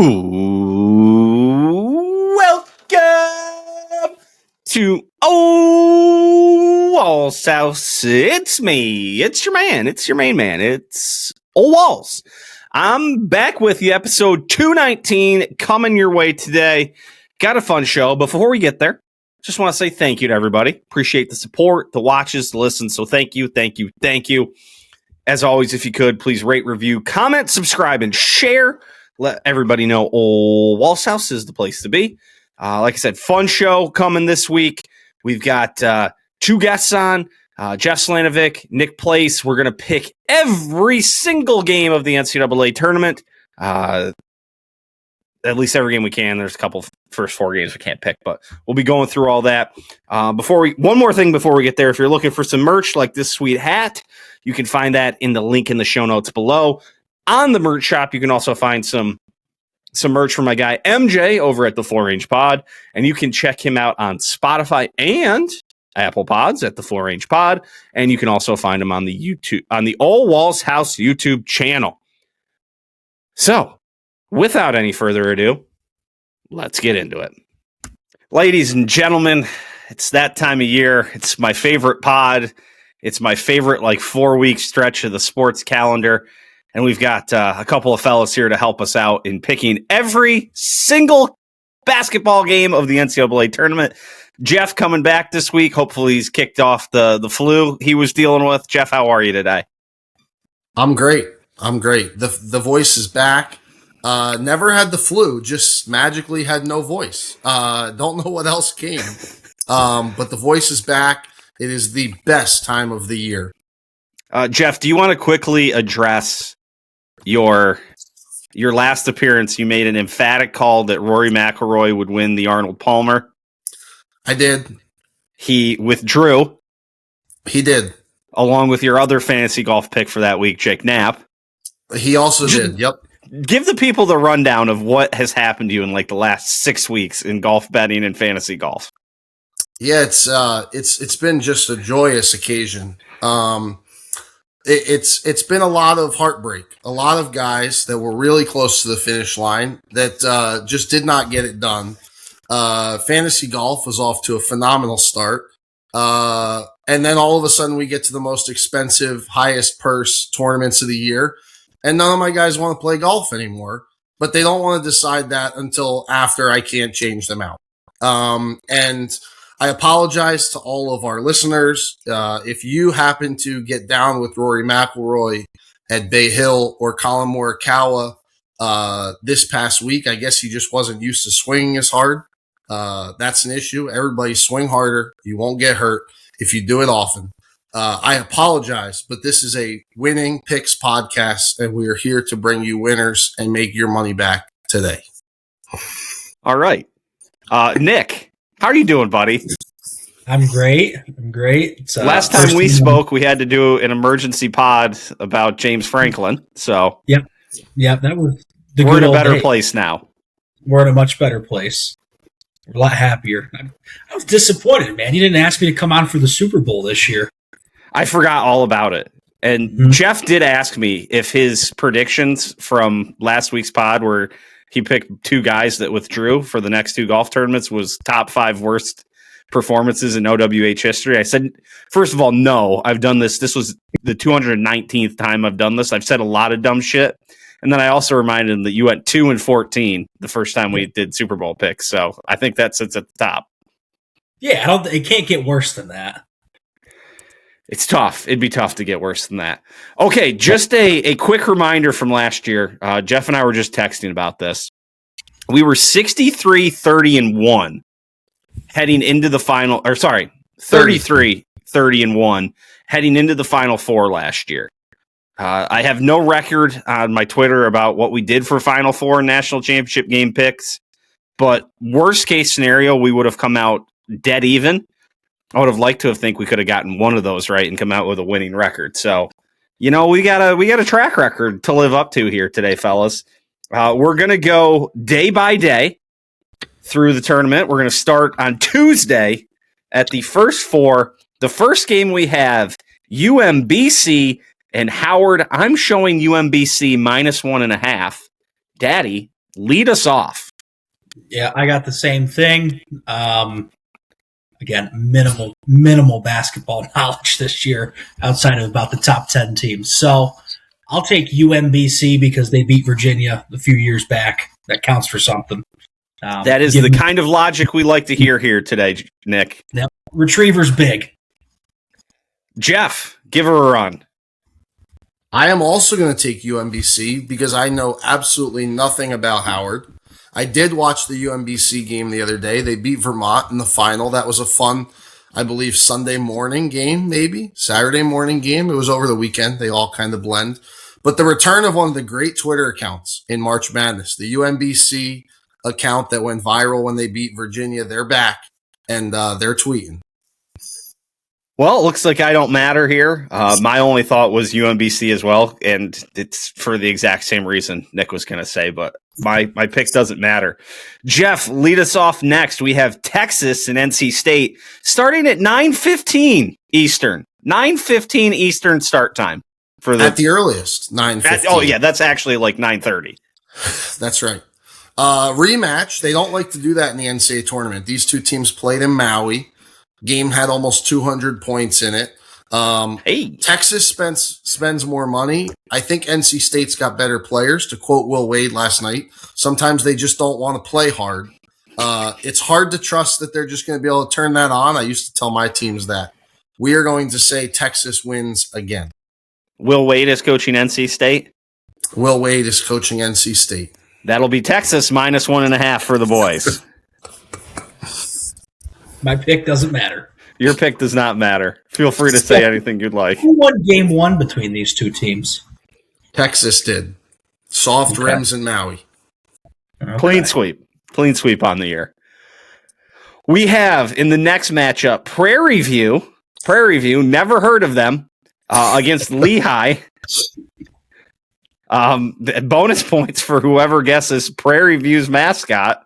Ooh, welcome to Ole Walls house. It's me. It's your man. It's your main man. It's Ole Walls. I'm back with you, episode 219, coming your way today. Got a fun show. Before we get there, just want to say thank you to everybody. Appreciate the support, the watches, the listens. So thank you, thank you, thank you. As always, if you could, please rate, review, comment, subscribe, and share. Let everybody know Ole Walls house is the place to be. Like I said, fun show coming this week. We've got two guests on, Jeff Slanovec, Nick Place. We're going to pick every single game of the NCAA tournament. At least every game we can. There's a couple first four games we can't pick, but we'll be going through all that. One more thing before we get there. If you're looking for some merch like this sweet hat, you can find that in the link in the show notes below. On the merch shop, you can also find some merch from my guy MJ over at the Full Range Pod, and you can check him out on Spotify and Apple Pods at the Full Range Pod, and you can also find him on the Ole Walls House YouTube channel. So, without any further ado, let's get into it. Ladies and gentlemen, it's that time of year. It's my favorite pod. It's my favorite 4-week stretch of the sports calendar. And we've got a couple of fellas here to help us out in picking every single basketball game of the NCAA tournament. Jeff coming back this week. Hopefully he's kicked off the flu he was dealing with. Jeff, how are you today? I'm great. The voice is back. Never had the flu, just magically had no voice. Don't know what else came. But the voice is back. It is the best time of the year. Jeff, do you want to quickly address your last appearance? You made an emphatic call that Rory McIlroy would win the Arnold Palmer. I did. He withdrew. He did. Along with your other fantasy golf pick for that week, Jake Knapp. He also did. Yep. Give the people the rundown of what has happened to you in the last 6 weeks in golf betting and fantasy golf. Yeah, it's been just a joyous occasion. It's been a lot of heartbreak. A lot of guys that were really close to the finish line that just did not get it done. Fantasy golf was off to a phenomenal start. And then all of a sudden we get to the most expensive, highest purse tournaments of the year. And none of my guys want to play golf anymore, but they don't want to decide that until after I can't change them out. And I apologize to all of our listeners. If you happen to get down with Rory McIlroy at Bay Hill or Colin Morikawa this past week, I guess he just wasn't used to swinging as hard. That's an issue. Everybody swing harder. You won't get hurt if you do it often. I apologize, but this is a winning picks podcast, and we are here to bring you winners and make your money back today. All right. Nick, how are you doing, buddy? I'm great. Last time we spoke, we had to do an emergency pod about James Franklin. So Yep. That was we're in a better place now. We're in a much better place. We're a lot happier. I was disappointed, man. You didn't ask me to come on for the Super Bowl this year. I forgot all about it. And Jeff did ask me if his predictions from last week's pod, where he picked two guys that withdrew for the next two golf tournaments, was top 5 worst performances in OWH history. I said, first of all, no, I've done this. This was the 219th time I've done this. I've said a lot of dumb shit. And then I also reminded him that you went 2-14 the first time we did Super Bowl picks. So I think that sits at the top. Yeah, it can't get worse than that. It's tough. It'd be tough to get worse than that. Okay, just a quick reminder from last year. Jeff and I were just texting about this. We were 63-30-1 heading into the final, 33-30-1 heading into the Final Four last year. I have no record on my Twitter about what we did for Final Four and National Championship game picks, but worst case scenario, we would have come out dead even. I would have liked to think we could have gotten one of those right and come out with a winning record. So, we got a track record to live up to here today, fellas. We're going to go day by day through the tournament. We're going to start on Tuesday at the first 4. The first game we have UMBC and Howard. I'm showing UMBC -1.5. Daddy, Lead us off. Yeah, I got the same thing. Again, minimal basketball knowledge this year outside of about the top 10 teams. So I'll take UMBC because they beat Virginia a few years back. That counts for something. That is the kind of logic we like to hear here today, Nick. Yep. Retriever's big. Jeff, give her a run. I am also going to take UMBC because I know absolutely nothing about Howard. I did watch the UMBC game the other day. They beat Vermont in the final. That was a fun, I believe, Sunday morning game, maybe Saturday morning game. It was over the weekend. They all kind of blend. But the return of one of the great Twitter accounts in March Madness, the UMBC account that went viral when they beat Virginia, they're back and they're tweeting. Well, it looks like I don't matter here. My only thought was UMBC as well, and it's for the exact same reason Nick was going to say, but my pick doesn't matter. Jeff, lead us off next. We have Texas and NC State starting at 9:15 Eastern. 9:15 Eastern start time. At the earliest, 9:15. Oh, yeah, that's actually like 9:30. That's right. Rematch. They don't like to do that in the NCAA tournament. These two teams played in Maui. Game had almost 200 points in it. Texas spends more money. I think NC State's got better players. To quote Will Wade last night, sometimes they just don't want to play hard. It's hard to trust that they're just going to be able to turn that on. I used to tell my teams that. We are going to say Texas wins again. Will Wade is coaching NC State? Will Wade is coaching NC State. That'll be Texas minus 1.5 for the boys. My pick doesn't matter. Your pick does not matter. Feel free to say anything you'd like. Who won game one between these two teams? Texas did. Soft rims in Maui. Okay. Clean sweep on the year. We have in the next matchup Prairie View, never heard of them, against Lehigh. Bonus points for whoever guesses Prairie View's mascot.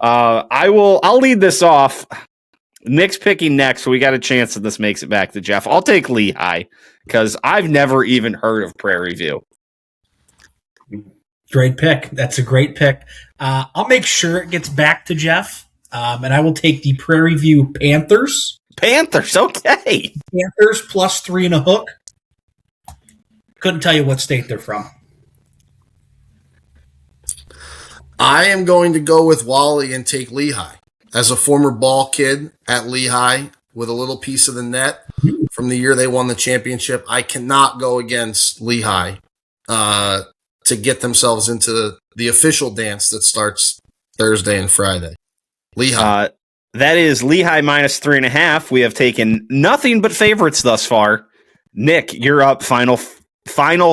I'll lead this off. Nick's picking next, so we got a chance that this makes it back to Jeff. I'll take Lehigh because I've never even heard of Prairie View. Great pick. That's a great pick. I'll make sure it gets back to Jeff, and I will take the Prairie View Panthers. Panthers, okay. Panthers plus 3 and a hook. Couldn't tell you what state they're from. I am going to go with Wally and take Lehigh. As a former ball kid at Lehigh with a little piece of the net from the year they won the championship, I cannot go against Lehigh to get themselves into the official dance that starts Thursday and Friday. Lehigh. That is Lehigh minus 3.5. We have taken nothing but favorites thus far. Nick, you're up. Final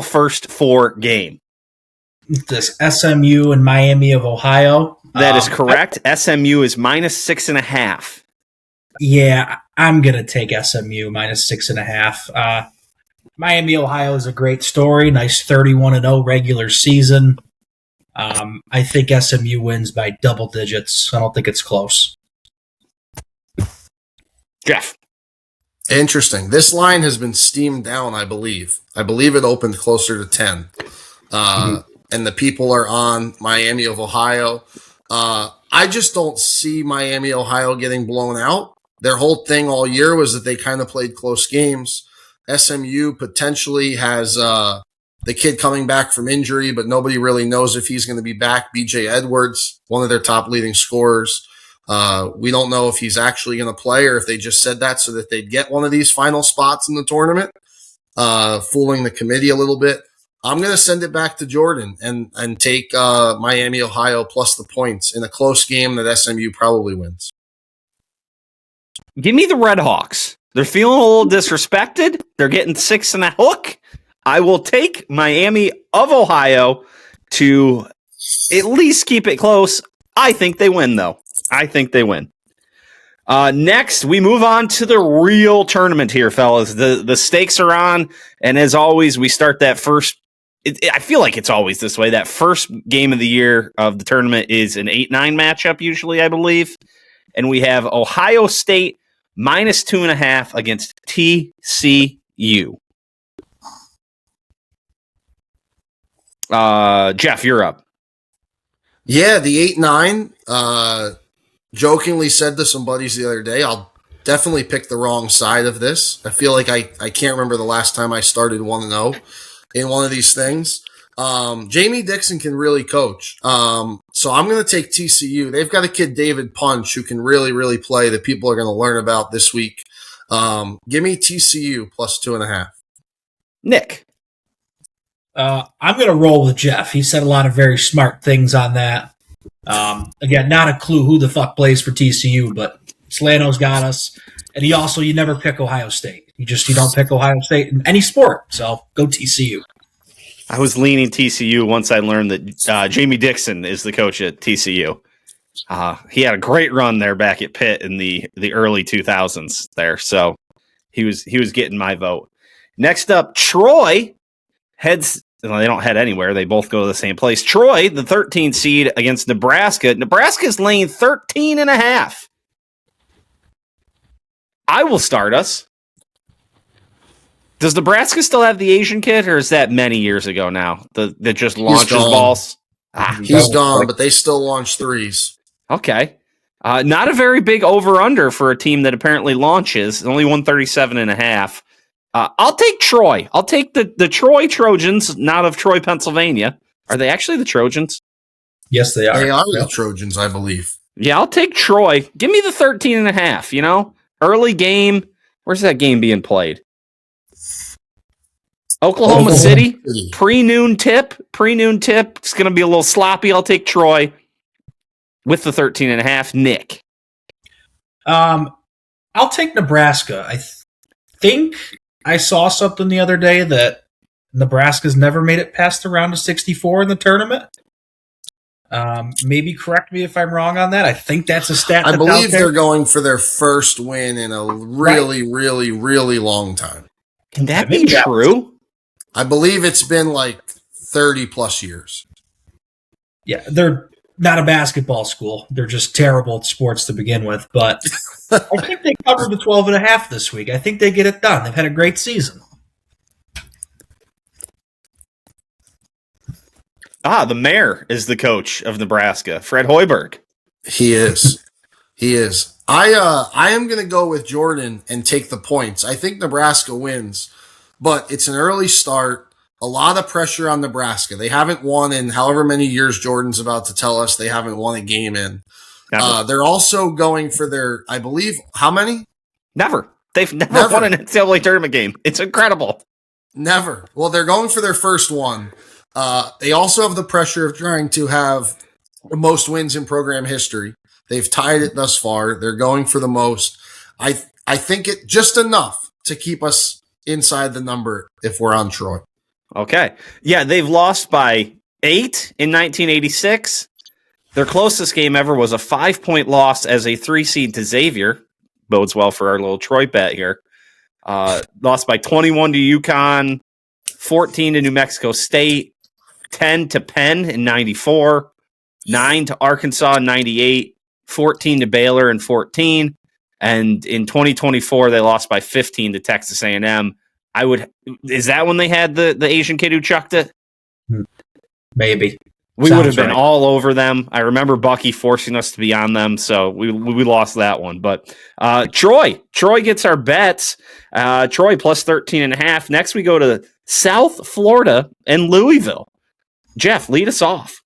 first 4 game. This SMU and Miami of Ohio. That is correct. SMU is minus 6.5. Yeah, I'm going to take SMU minus 6.5. Miami, Ohio is a great story. Nice 31-0 regular season. I think SMU wins by double digits. I don't think it's close. Jeff. Interesting. This line has been steamed down, I believe. I believe it opened closer to 10. And the people are on Miami of Ohio. I just don't see Miami, Ohio getting blown out. Their whole thing all year was that they kind of played close games. SMU potentially has the kid coming back from injury, but nobody really knows if he's going to be back. BJ Edwards, one of their top leading scorers. We don't know if he's actually going to play or if they just said that so that they'd get one of these final spots in the tournament, fooling the committee a little bit. I'm going to send it back to Jordan and take Miami, Ohio plus the points in a close game that SMU probably wins. Give me the Red Hawks. They're feeling a little disrespected. They're getting 6 and a hook. I will take Miami of Ohio to at least keep it close. I think they win, though. I think they win. Next, we move on to the real tournament here, fellas. The stakes are on, and as always, we start that first. I feel like it's always this way. That first game of the year of the tournament is an 8-9 matchup, usually, I believe. And we have Ohio State minus 2.5 against TCU. Jeff, you're up. Yeah, the 8-9. Jokingly said to some buddies the other day, I'll definitely pick the wrong side of this. I feel like I can't remember the last time I started 1-0 in one of these things. Jamie Dixon can really coach. So I'm going to take TCU. They've got a kid, David Punch, who can really, really play that people are going to learn about this week. Give me TCU plus 2.5. Nick. I'm going to roll with Jeff. He said a lot of very smart things on that. Again, not a clue who the fuck plays for TCU, but Slano's got us. And you never pick Ohio State. You don't pick Ohio State in any sport. So go TCU. I was leaning TCU once I learned that Jamie Dixon is the coach at TCU. He had a great run there back at Pitt in the early 2000s there. So he was getting my vote. Next up, Troy heads. Well, they don't head anywhere. They both go to the same place. Troy, the 13th seed against Nebraska. Nebraska's laying 13.5. I will start us. Does Nebraska still have the Asian kid, or is that many years ago now? That just launches balls? He's gone, but they still launch threes. Okay. Not a very big over-under for a team that apparently launches. Only 137.5. I'll take Troy. I'll take the Troy Trojans, not of Troy, Pennsylvania. Are they actually the Trojans? Yes, they are. They are the Trojans, I believe. Yeah, I'll take Troy. Give me the 13.5, Early game. Where's that game being played? Oklahoma City. Pre-noon tip. It's going to be a little sloppy. I'll take Troy with the 13.5. Nick. I'll take Nebraska. I think I saw something the other day that Nebraska's never made it past the round of 64 in the tournament. Maybe correct me if I'm wrong on that. I think that's a stat. I believe they're going for their first win in a really, really, really long time. Can that be true? I believe it's been like 30 plus years. Yeah, they're not a basketball school. They're just terrible at sports to begin with. But I think they covered the 12.5 this week. I think they get it done. They've had a great season. The mayor is the coach of Nebraska, Fred Hoiberg. He is. I am going to go with Jordan and take the points. I think Nebraska wins, but it's an early start. A lot of pressure on Nebraska. They haven't won in however many years Jordan's about to tell us they haven't won a game in. They're also going for their, I believe, how many? Never. They've never won an NCAA tournament game. It's incredible. Never. Well, they're going for their first one. They also have the pressure of trying to have the most wins in program history. They've tied it thus far. They're going for the most. I think it just enough to keep us inside the number if we're on Troy. Okay. Yeah, they've lost by 8 in 1986. Their closest game ever was a 5-point loss as a 3 seed to Xavier. Bodes well for our little Troy bet here. Lost by 21 to UConn, 14 to New Mexico State, 10 to Penn in 94, 9 to Arkansas in 98, 14 to Baylor in 14, and in 2024 they lost by 15 to Texas A&M. Is that when they had the Asian kid who chucked it? Maybe. We would have been all over them. I remember Bucky forcing us to be on them, so we lost that one. But Troy gets our bets. Troy plus 13.5. Next we go to South Florida and Louisville. Jeff, lead us off.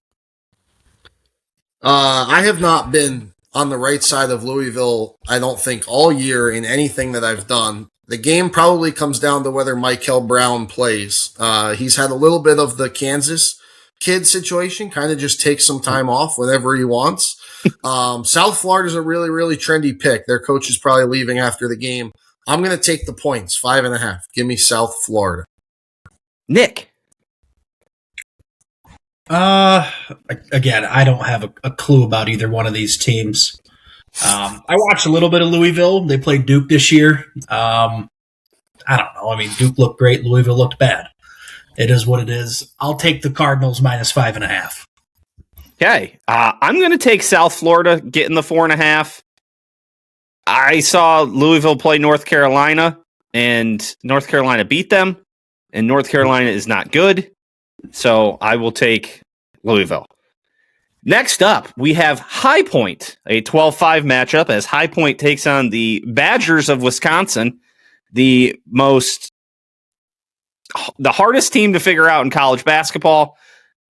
I have not been on the right side of Louisville, I don't think, all year in anything that I've done. The game probably comes down to whether Michael Brown plays. He's had a little bit of the Kansas kid situation, kind of just takes some time off whenever he wants. South Florida's a really, really trendy pick. Their coach is probably leaving after the game. I'm going to take the points, 5.5. Give me South Florida. Nick. Again, I don't have a clue about either one of these teams. I watched a little bit of Louisville. They played Duke this year. I don't know. I mean, Duke looked great. Louisville looked bad. It is what it is. I'll take the Cardinals minus 5.5. Okay. I'm going to take South Florida, getting the 4.5. I saw Louisville play North Carolina, and North Carolina beat them, and North Carolina is not good. So I will take Louisville. Next up, we have High Point, a 12-5 matchup as High Point takes on the Badgers of Wisconsin, the hardest team to figure out in college basketball.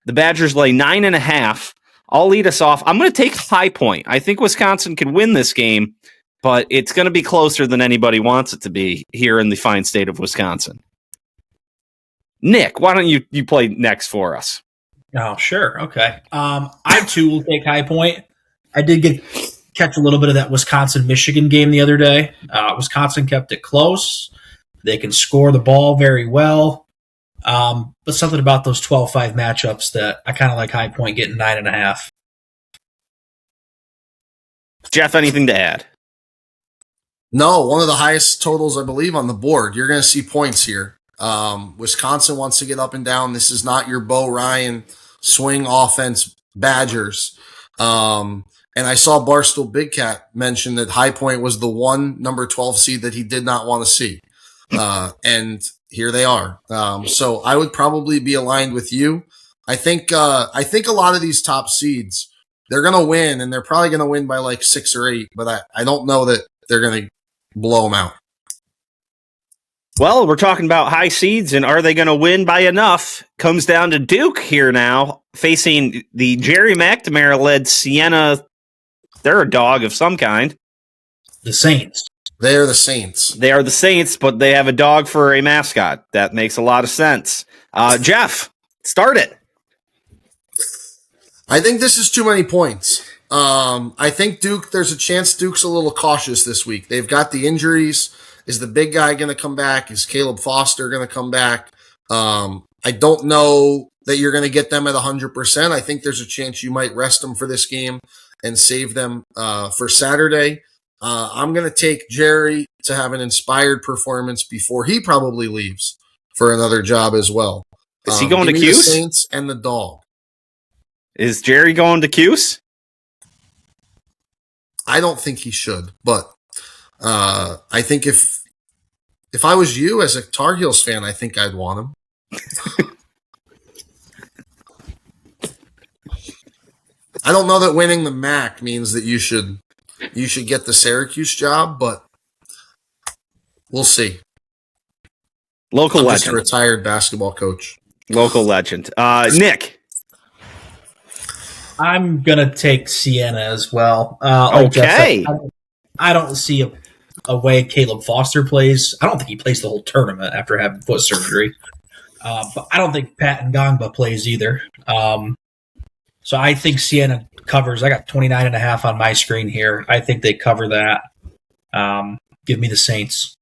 The Badgers lay 9.5. I'll lead us off. I'm going to take High Point. I think Wisconsin can win this game, but it's going to be closer than anybody wants it to be here in the fine state of Wisconsin. Nick, why don't you play next for us? Oh, sure. Okay. I too will take High Point. I did catch a little bit of that Wisconsin-Michigan game the other day. Wisconsin kept it close. They can score the ball very well. But something about those 12-5 matchups that I kind of like High Point getting 9.5. Jeff, anything to add? No, one of the highest totals, I believe, on the board. You're going to see points here. Wisconsin wants to get up and down. This is not your Bo Ryan swing offense Badgers. And I saw Barstool Big Cat mention that High Point was the one number 12 seed that he did not want to see. And here they are. So I would probably be aligned with you. I think a lot of these top seeds, they're going to win, and they're probably going to win by like 6 or 8, but I don't know that they're going to blow them out. Well, we're talking about high seeds, and are they going to win by enough? Comes down to Duke here now, facing the Jerry McNamara-led Siena. They're a dog of some kind. The Saints. They're the Saints. They are the Saints, but they have a dog for a mascot. That makes a lot of sense. Jeff, start it. I think this is too many points. I think Duke, there's a chance Duke's a little cautious this week. They've got the injuries. Is the big guy going to come back? Is Caleb Foster going to come back? I don't know that you're going to get them at 100%. I think there's a chance you might rest them for this game and save them for Saturday. I'm going to take Jerry to have an inspired performance before he probably leaves for another job as well. Is he going to the Cuse? Saints and the dog. Is Jerry going to Cuse? I don't think he should, but I think if I was you as a Tar Heels fan, I think I'd want him. I don't know that winning the MAC means that you should get the Syracuse job, but we'll see. Local I'm legend. just a retired basketball coach. Local legend. Nick. I'm going to take Siena as well. Okay. I don't see a way Caleb Foster plays. I don't think he plays the whole tournament after having foot surgery. But I don't think Pat Ngangba plays either. So I think Siena covers. I got 29.5 on my screen here. I think they cover that. Give me the Saints.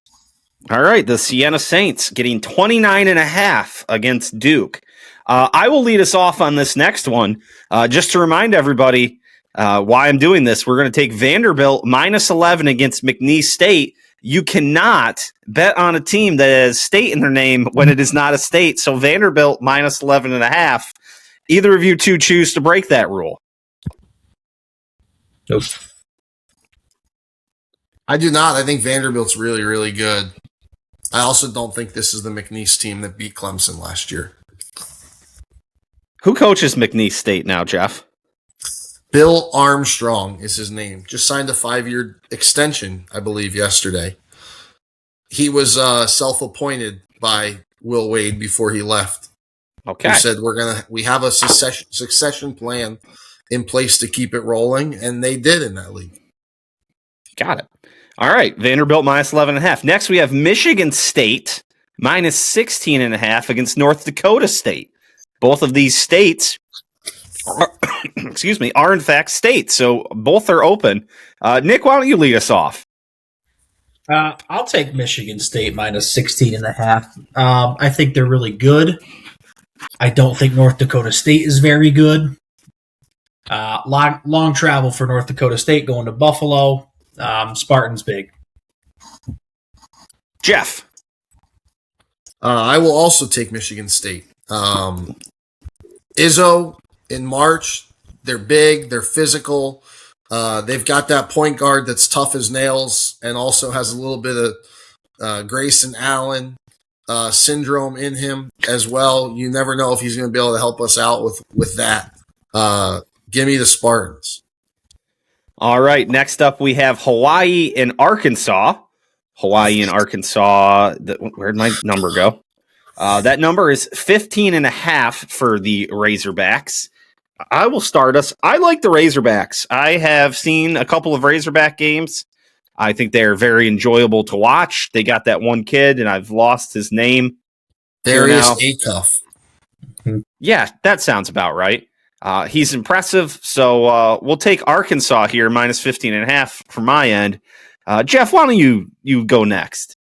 All right, the Siena Saints getting 29.5 against Duke. I will lead us off on this next one. Just to remind everybody why I'm doing this, we're going to take Vanderbilt -11 against McNeese State. You cannot bet on a team that has state in their name when it is not a state. So Vanderbilt -11.5. Either of you two choose to break that rule? Nope. I do not. I think Vanderbilt's really, really good. I also don't think this is the McNeese team that beat Clemson last year. Who coaches McNeese State now, Jeff? Bill Armstrong is his name. Just signed a 5-year extension, I believe, yesterday. He was self-appointed by Will Wade before he left. Okay. He said we have a succession plan in place to keep it rolling, and they did in that league. Got it. All right, Vanderbilt -11.5. Next, we have Michigan State -16.5 against North Dakota State. Both of these states are, are in fact states, so both are open. Nick, why don't you lead us off? I'll take Michigan State -16.5. I think they're really good. I don't think North Dakota State is very good. Long travel for North Dakota State going to Buffalo. Spartans big. Jeff. I will also take Michigan State. Izzo in March, they're big, they're physical. They've got that point guard that's tough as nails and also has a little bit of Grayson Allen syndrome in him as well. You never know if he's going to be able to help us out with that. Give me the Spartans. All right. Next up, we have Hawaii and Arkansas. Hawaii and Arkansas. Where'd my number go? That number is 15.5 for the Razorbacks. I will start us. I like the Razorbacks. I have seen a couple of Razorback games. I think they're very enjoyable to watch. They got that one kid, and I've lost his name. Darius Acuff. Yeah, that sounds about right. He's impressive, so we'll take Arkansas here, minus 15.5 from my end. Jeff, why don't you go next?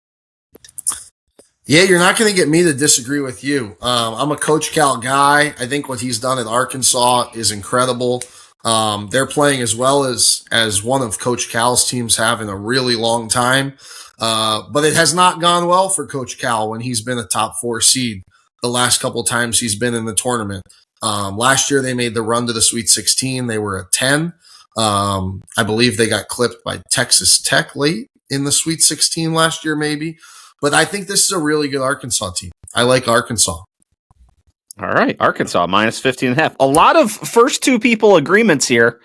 Yeah, you're not going to get me to disagree with you. I'm a Coach Cal guy. I think what he's done at Arkansas is incredible. They're playing as well as one of Coach Cal's teams have in a really long time. But it has not gone well for Coach Cal when he's been a top 4 seed the last couple of times he's been in the tournament. Last year they made the run to the Sweet 16. They were at 10. I believe they got clipped by Texas Tech late in the Sweet 16 last year, maybe. But I think this is a really good Arkansas team. I like Arkansas. All right, Arkansas, minus 15.5. A lot of first two people agreements here.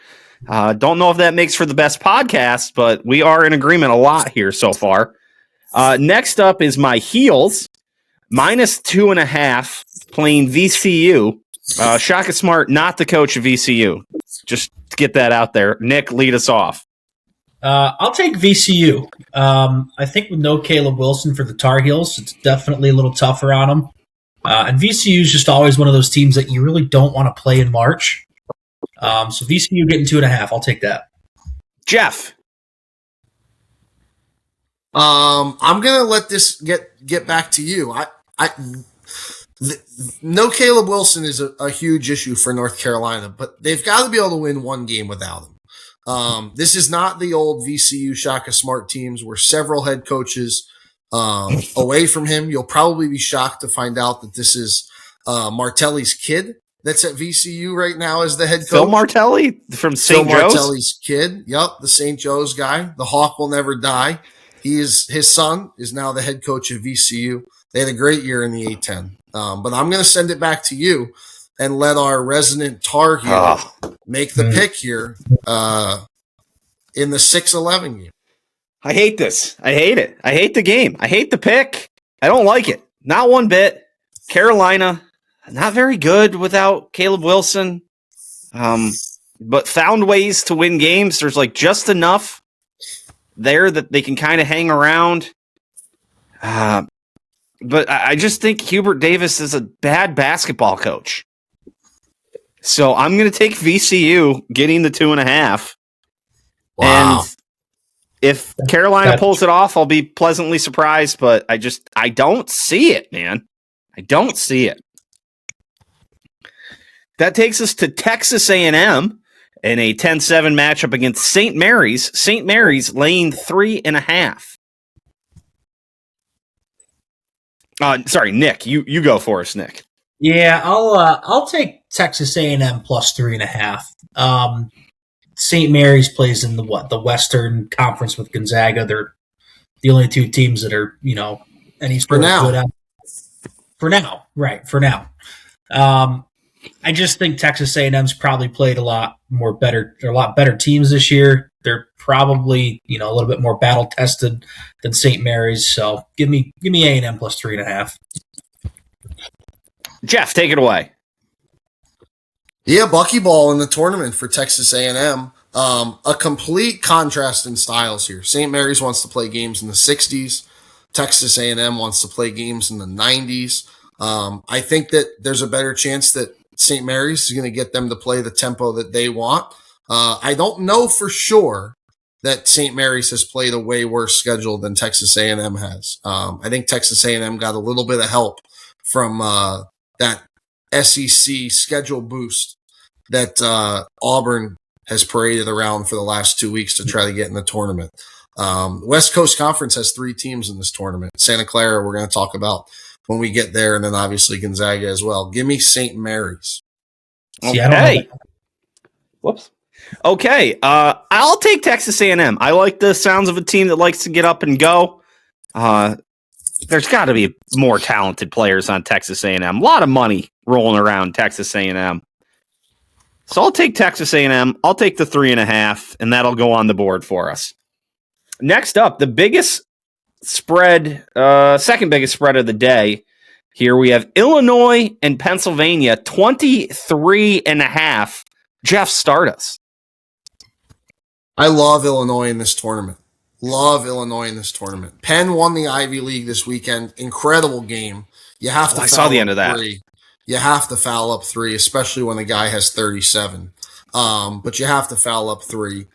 Don't know if that makes for the best podcast, but we are in agreement a lot here so far. Next up is my Heels, minus 2.5, playing VCU. Shaka Smart, not the coach of VCU. Just to get that out there. Nick, lead us off. I'll take VCU. I think with no Caleb Wilson for the Tar Heels, it's definitely a little tougher on them. And VCU is just always one of those teams that you really don't want to play in March. So VCU getting 2.5. I'll take that. Jeff. I'm gonna let this get back to you. No Caleb Wilson is a huge issue for North Carolina, but they've got to be able to win one game without him. This is not the old VCU Shaka Smart teams where several head coaches away from him. You'll probably be shocked to find out that this is Martelli's kid that's at VCU right now as the head coach. Phil Martelli from St. Joe's? Phil Martelli's kid. Yep, the St. Joe's guy. The Hawk will never die. His son is now the head coach of VCU. They had a great year in the A-10. But I'm going to send it back to you and let our resident Tar Heel make the pick here in the 6-11 game. I hate this. I hate it. I hate the game. I hate the pick. I don't like it. Not one bit. Carolina, not very good without Caleb Wilson. But found ways to win games. There's like just enough there that they can kind of hang around. But I just think Hubert Davis is a bad basketball coach. So I'm going to take VCU getting the 2.5. Wow. And if Carolina pulls it off, I'll be pleasantly surprised, but I don't see it, man. I don't see it. That takes us to Texas A&M in a 10-7 matchup against St. Mary's. St. Mary's laying 3.5. Sorry, Nick. You go for us, Nick. Yeah, I'll take Texas A&M plus 3.5. St. Mary's plays in the Western Conference with Gonzaga. They're the only two teams that are any sort of good. For now, right? For now, I just think Texas A&M's probably played a lot better teams this year. They're probably a little bit more battle tested than St. Mary's. So give me A&M plus 3.5. Jeff, take it away. Yeah, buckyball in the tournament for Texas A&M. A complete contrast in styles here. St. Mary's wants to play games in the 60s. Texas A&M wants to play games in the 90s. I think that there's a better chance that St. Mary's is going to get them to play the tempo that they want. I don't know for sure that St. Mary's has played a way worse schedule than Texas A&M has. I think Texas A&M got a little bit of help from that SEC schedule boost that Auburn has paraded around for the last 2 weeks to try to get in the tournament. West Coast Conference has 3 teams in this tournament. Santa Clara, we're going to talk about when we get there, and then obviously Gonzaga as well. Give me St. Mary's. Okay. Whoops. Okay. I'll take Texas A&M. I like the sounds of a team that likes to get up and go. There's got to be more talented players on Texas A&M. A lot of money rolling around Texas A&M. So I'll take Texas A&M. I'll take the 3.5, and that'll go on the board for us. Next up, the biggest spread, second biggest spread of the day. Here we have Illinois and Pennsylvania, 23.5. Jeff, start us. I love Illinois in this tournament. Penn won the Ivy League this weekend. Incredible game. You have to. I saw the end of that. You have to foul up 3, especially when the guy has 37. But you have to foul up 3.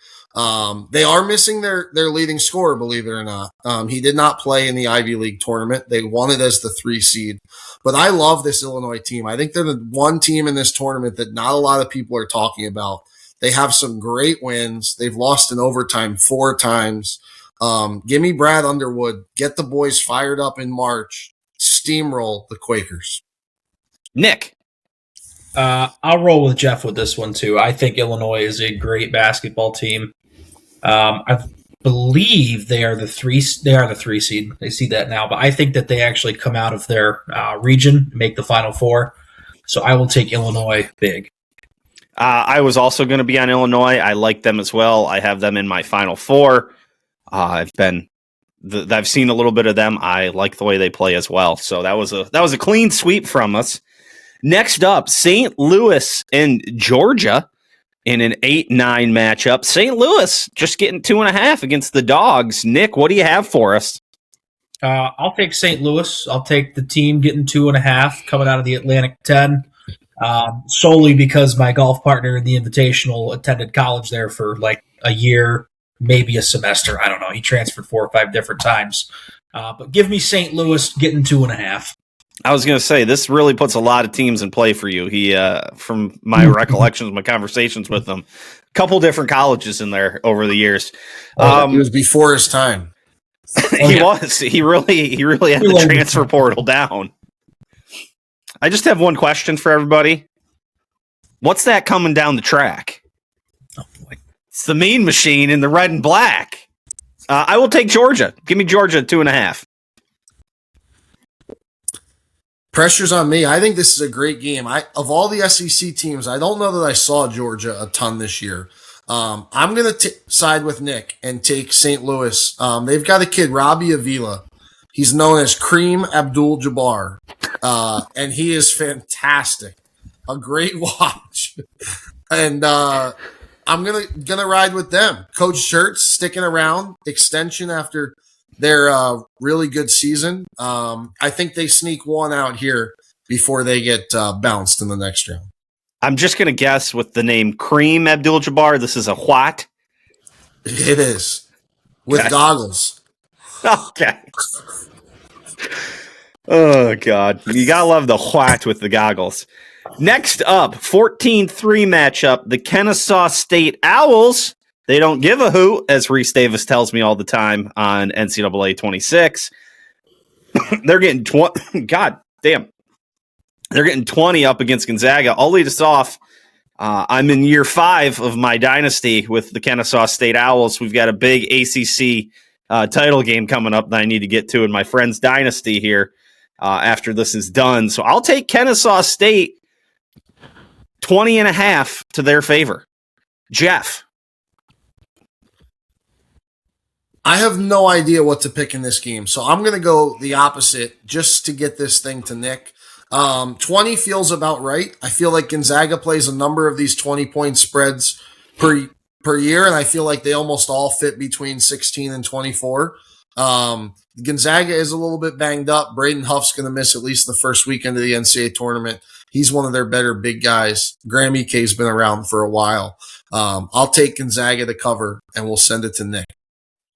They are missing their leading scorer, believe it or not. He did not play in the Ivy League tournament. They won it as the 3 seed. But I love this Illinois team. I think they're the one team in this tournament that not a lot of people are talking about. They have some great wins. They've lost in overtime 4 times. Give me Brad Underwood. Get the boys fired up in March. Steamroll the Quakers. Nick. I'll roll with Jeff with this one too. I think Illinois is a great basketball team. I believe they are the 3 seed. They see that now, but I think that they actually come out of their region and make the Final Four. So I will take Illinois big. I was also going to be on Illinois. I like them as well. I have them in my Final Four. I've seen a little bit of them. I like the way they play as well. So that was a clean sweep from us. Next up, St. Louis and Georgia in an 8-9 matchup. St. Louis just getting 2.5 against the Dogs. Nick, what do you have for us? I'll take St. Louis. I'll take the team getting 2.5 coming out of the Atlantic 10. Solely because my golf partner in the Invitational attended college there for like a year, maybe a semester. I don't know. He transferred 4 or 5 different times. But give me St. Louis getting 2.5. I was going to say, this really puts a lot of teams in play for you. He, from my recollections, my conversations with him, a couple different colleges in there over the years. He was before his time. He was. He really had the transfer portal down. I just have one question for everybody. What's that coming down the track? Oh boy, it's the Mean Machine in the red and black. I will take Georgia. Give me Georgia 2.5. Pressure's on me. I think this is a great game. Of all the SEC teams, I don't know that I saw Georgia a ton this year. I'm going to side with Nick and take St. Louis. They've got a kid, Robbie Avila. He's known as Kareem Abdul-Jabbar, and he is fantastic. A great watch. And I'm gonna ride with them. Coach Schertz sticking around, extension after their really good season. I think they sneak one out here before they get bounced in the next round. I'm just going to guess with the name Kareem Abdul-Jabbar, this is a what? It is. With goggles. Okay. Oh, God. You got to love the what with the goggles. Next up, 14-3 matchup, the Kennesaw State Owls. They don't give a hoot, as Reese Davis tells me all the time on NCAA 26. They're getting 20. God damn. They're getting 20 up against Gonzaga. I'll lead us off. I'm in year 5 of my dynasty with the Kennesaw State Owls. We've got a big ACC title game coming up that I need to get to in my friend's dynasty here after this is done. So I'll take Kennesaw State 20.5 to their favor. Jeff. I have no idea what to pick in this game, so I'm going to go the opposite just to get this thing to Nick. 20 feels about right. I feel like Gonzaga plays a number of these 20-point spreads per year, and I feel like they almost all fit between 16 and 24. Gonzaga is a little bit banged up. Braden Huff's going to miss at least the first weekend of the NCAA tournament. He's one of their better big guys. Graham Ike's been around for a while. I'll take Gonzaga to cover, and we'll send it to Nick.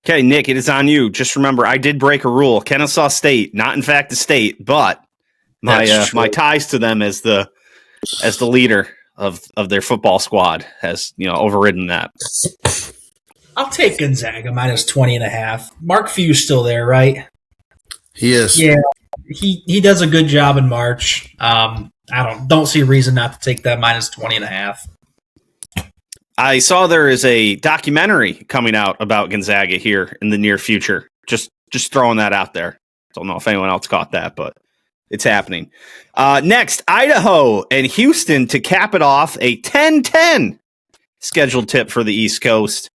Okay, Nick, it is on you. Just remember, I did break a rule. Kennesaw State, not in fact a state, but my ties to them as the leader of their football squad has overridden that. I'll take Gonzaga minus 20.5. Mark Few's still there, right? He is. Yeah, he does a good job in March. I don't see a reason not to take that minus 20.5. I saw there is a documentary coming out about Gonzaga here in the near future. Just throwing that out there. Don't know if anyone else caught that, but It's happening. Next, Idaho and Houston to cap it off, a 10-10 scheduled tip for the East Coast.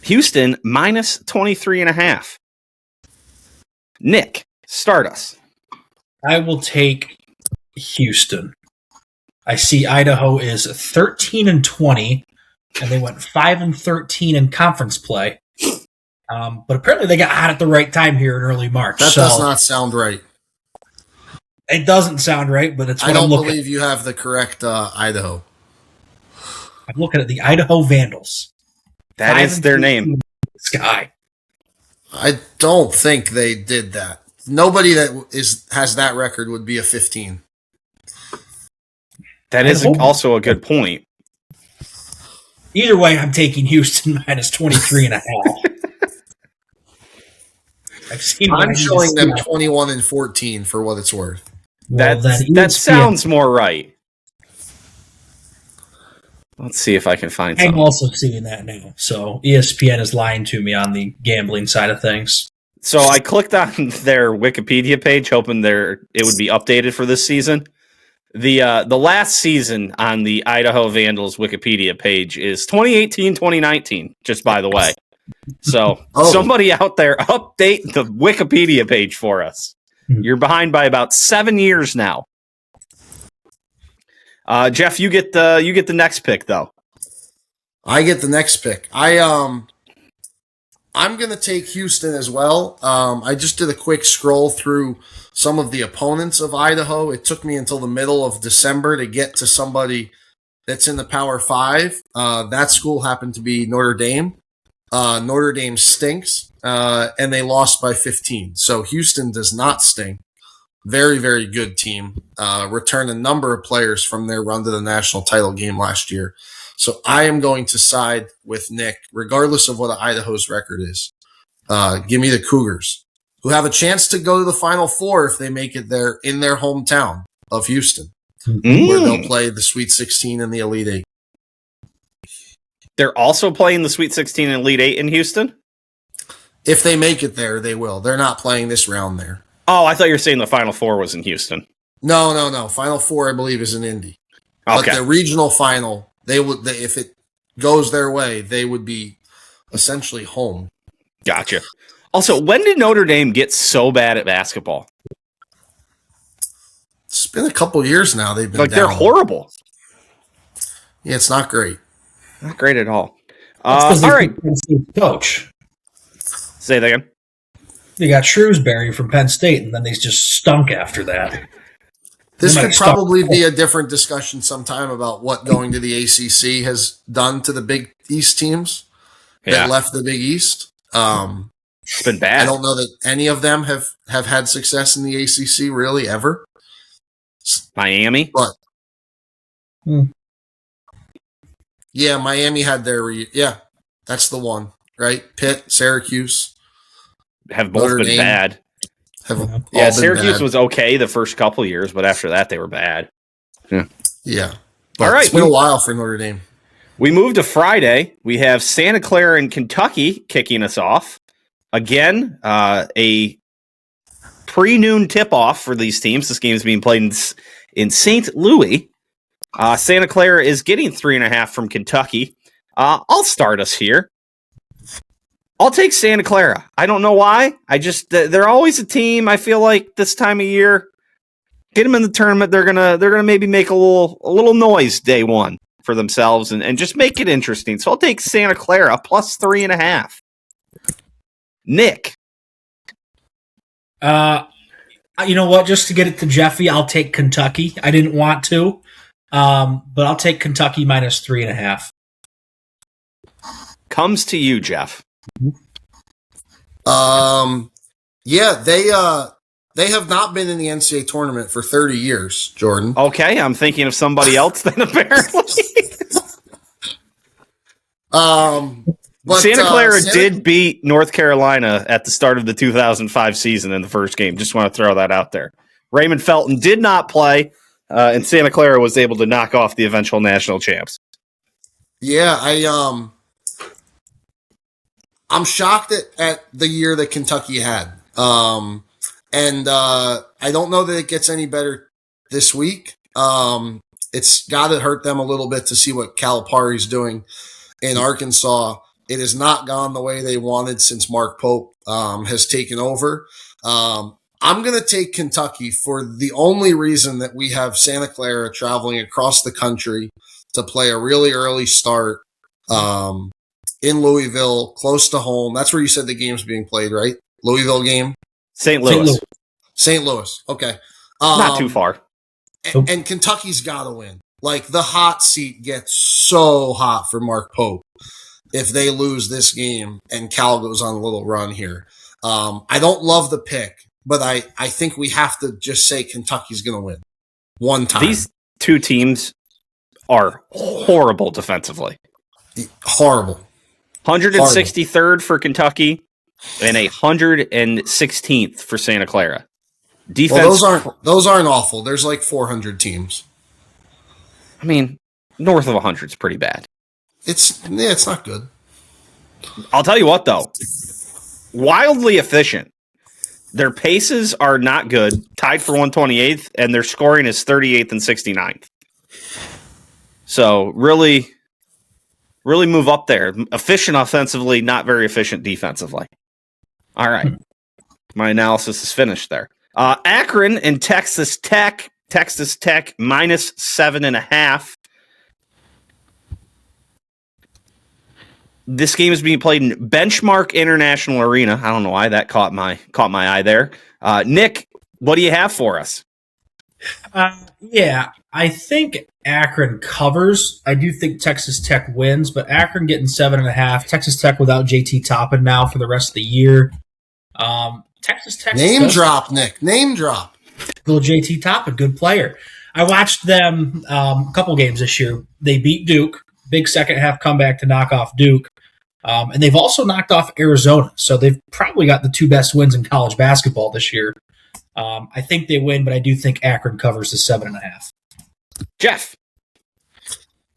Houston minus 23.5. Nick, start us. I will take Houston. I see Idaho is 13-20, and they went 5-13 in conference play. But apparently they got hot at the right time here in early March. That does not sound right. It doesn't sound right, but it's what I don't I'm looking believe you have the correct Idaho. I'm looking at the Idaho Vandals. That is their name. Sky. I don't think they did that. Nobody that has that record would be a 15. That is also a good point. Either way, I'm taking Houston minus 23.5. I'm showing them 21-14 for what it's worth. That sounds more right. Let's see if I can find something. I'm also seeing that now. So ESPN is lying to me on the gambling side of things. So I clicked on their Wikipedia page, hoping it would be updated for this season. The last season on the Idaho Vandals Wikipedia page is 2018-2019, just by the way. So somebody out there, update the Wikipedia page for us. You're behind by about 7 years now. Jeff, you get the next pick though. I get the next pick. I'm going to take Houston as well. I just did a quick scroll through some of the opponents of Idaho. It took me until the middle of December to get to somebody that's in the Power 5. That school happened to be Notre Dame. Notre Dame stinks, and they lost by 15. So Houston does not stink. Very, very good team. Returned a number of players from their run to the national title game last year. So I am going to side with Nick, regardless of what Idaho's record is. Give me the Cougars, who have a chance to go to the Final Four if they make it there in their hometown of Houston, where they'll play the Sweet 16 and the Elite 8. They're also playing the Sweet 16 and Elite 8 in Houston? If they make it there, they will. They're not playing this round there. Oh, I thought you were saying the Final Four was in Houston. No. Final Four, I believe, is in Indy. Okay. But the regional final, if it goes their way, they would be essentially home. Gotcha. Also, when did Notre Dame get so bad at basketball? It's been a couple years now. They've been down. They're horrible. Yeah, it's not great. Not great at all. All right. Coach. Say that again. They got Shrewsbury from Penn State, and then they just stunk after that. This could probably be a different discussion sometime about what going to the ACC has done to the Big East teams that left the Big East. It's been bad. I don't know that any of them have had success in the ACC really ever. Miami? But yeah, Miami had their that's the one, right? Pitt, Syracuse have both been bad. Syracuse was okay the first couple years, but after that they were bad. Yeah. But all right, it's been a while for Notre Dame. We move to Friday. We have Santa Clara and Kentucky kicking us off. Again, a pre-noon tip-off for these teams. This game is being played in St. Louis. Santa Clara is getting 3.5 from Kentucky. I'll start us here. I'll take Santa Clara. I don't know why. They're always a team. I feel like this time of year, get them in the tournament. They're gonna maybe make a little noise day one for themselves and just make it interesting. So I'll take Santa Clara plus 3.5. Nick. You know what? Just to get it to Jeffy, I'll take Kentucky. I didn't want to, but I'll take Kentucky minus 3.5. Comes to you, Jeff. Yeah, they have not been in the NCAA tournament for 30 years, Jordan. Okay, I'm thinking of somebody else then apparently. But Santa Clara did beat North Carolina at the start of the 2005 season in the first game. Just want to throw that out there. Raymond Felton did not play, and Santa Clara was able to knock off the eventual national champs. Yeah, I'm shocked at the year that Kentucky had. And I don't know that it gets any better this week. It's got to hurt them a little bit to see what Calipari's doing in Arkansas. It has not gone the way they wanted since Mark Pope has taken over. I'm going to take Kentucky for the only reason that we have Santa Clara traveling across the country to play a really early start in Louisville, close to home. That's where you said the game's being played, right? Louisville game? St. Louis. St. Louis. Okay. Not too far. And Kentucky's got to win. Like, the hot seat gets so hot for Mark Pope if they lose this game and Cal goes on a little run here. I don't love the pick, but I think we have to just say Kentucky's going to win one time. These two teams are horrible defensively. Horrible. 163rd for Kentucky and 116th for Santa Clara. Defense. Well, those aren't awful. There's like 400 teams. I mean, north of 100 is pretty bad. It's not good. I'll tell you what, though. Wildly efficient. Their paces are not good, tied for 128th, and their scoring is 38th and 69th. So really move up there. Efficient offensively, not very efficient defensively. All right. My analysis is finished there. Akron and Texas Tech. Texas Tech minus 7.5. This game is being played in Benchmark International Arena. I don't know why that caught my eye there. Nick, what do you have for us? Yeah, I think Akron covers. I do think Texas Tech wins, but Akron getting 7.5. Texas Tech without JT Toppin now for the rest of the year. Texas Tech name drop, Nick. Name drop. Little JT Toppin, good player. I watched them a couple games this year. They beat Duke. Big second half comeback to knock off Duke. And they've also knocked off Arizona. So they've probably got the two best wins in college basketball this year. I think they win, but I do think Akron covers the 7.5. Jeff.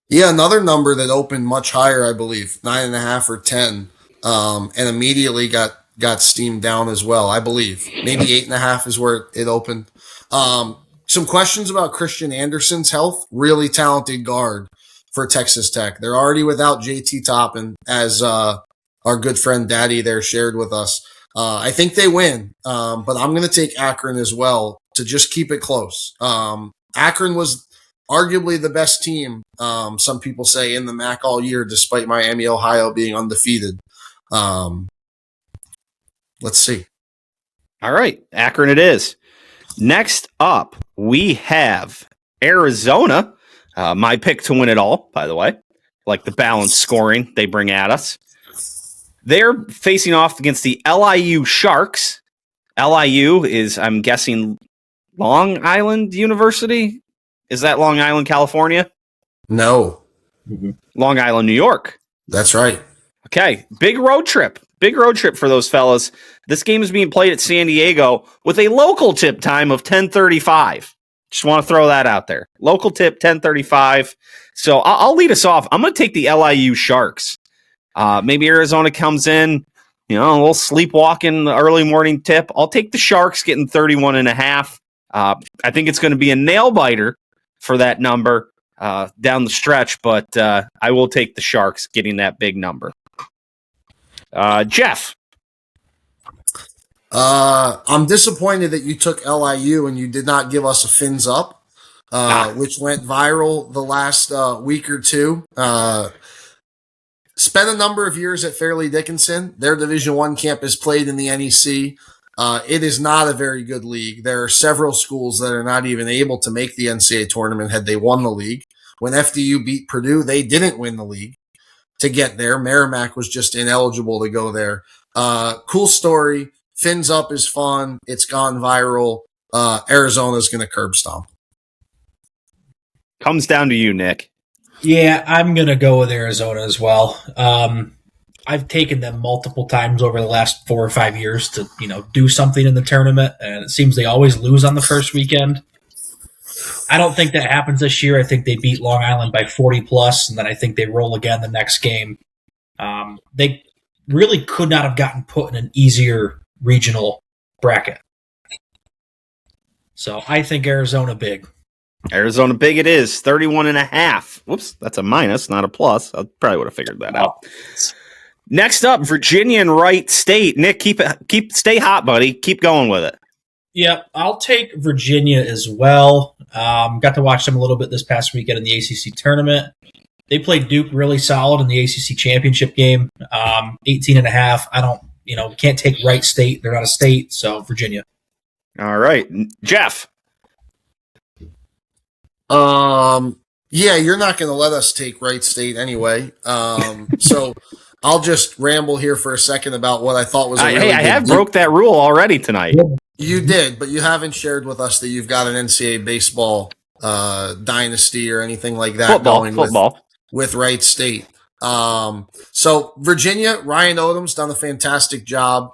Yeah, another number that opened much higher, I believe, 9.5 or 10, and immediately got steamed down as well, I believe. Maybe 8.5 is where it opened. Some questions about Christian Anderson's health. Really talented guard for Texas Tech. They're already without JT Toppin, as our good friend Daddy there shared with us. I think they win, but I'm going to take Akron as well to just keep it close. Akron was arguably the best team, some people say, in the MAC all year, despite Miami, Ohio being undefeated. Let's see. All right, Akron it is. Next up, we have Arizona. My pick to win it all, by the way. Like the balanced scoring they bring at us. They're facing off against the LIU Sharks. LIU is, I'm guessing, Long Island University? Is that Long Island, California? No. Long Island, New York. That's right. Okay, big road trip. Big road trip for those fellas. This game is being played at San Diego with a local tip time of 10:35. Just want to throw that out there. Local tip, 10:35. So I'll lead us off. I'm going to take the LIU Sharks. Maybe Arizona comes in, a little sleepwalking early morning tip. I'll take the Sharks getting 31.5. I think it's going to be a nail biter for that number down the stretch, but I will take the Sharks getting that big number. Jeff. I'm disappointed that you took LIU and you did not give us a fins up, which went viral the last week or two. Spent a number of years at Fairleigh Dickinson. Their Division I campus played in the NEC. It is not a very good league. There are several schools that are not even able to make the NCAA tournament had they won the league. When FDU beat Purdue, they didn't win the league to get there. Merrimack was just ineligible to go there. Cool story. Fins up is fun. It's gone viral. Arizona's going to curb stomp. Comes down to you, Nick. Yeah, I'm going to go with Arizona as well. I've taken them multiple times over the last 4 or 5 years to, do something in the tournament, and it seems they always lose on the first weekend. I don't think that happens this year. I think they beat Long Island by 40 plus, and then I think they roll again the next game. They really could not have gotten put in an easier regional bracket. So I think Arizona big. Arizona big it is, 31.5. Whoops, that's a minus, not a plus. I probably would have figured that out. Next up, Virginia and Wright State. Nick, stay hot, buddy. Keep going with it. Yep, I'll take Virginia as well. Got to watch them a little bit this past weekend in the ACC tournament. They played Duke really solid in the ACC championship game. 18.5. I don't, can't take Wright State. They're not a state, so Virginia. All right, Jeff. Yeah, you're not going to let us take Wright State anyway. So I'll just ramble here for a second about what I thought was a really I have broke that rule already tonight. You did, but you haven't shared with us that you've got an NCAA baseball dynasty or anything like that football. With Wright State. So Virginia, Ryan Odom's done a fantastic job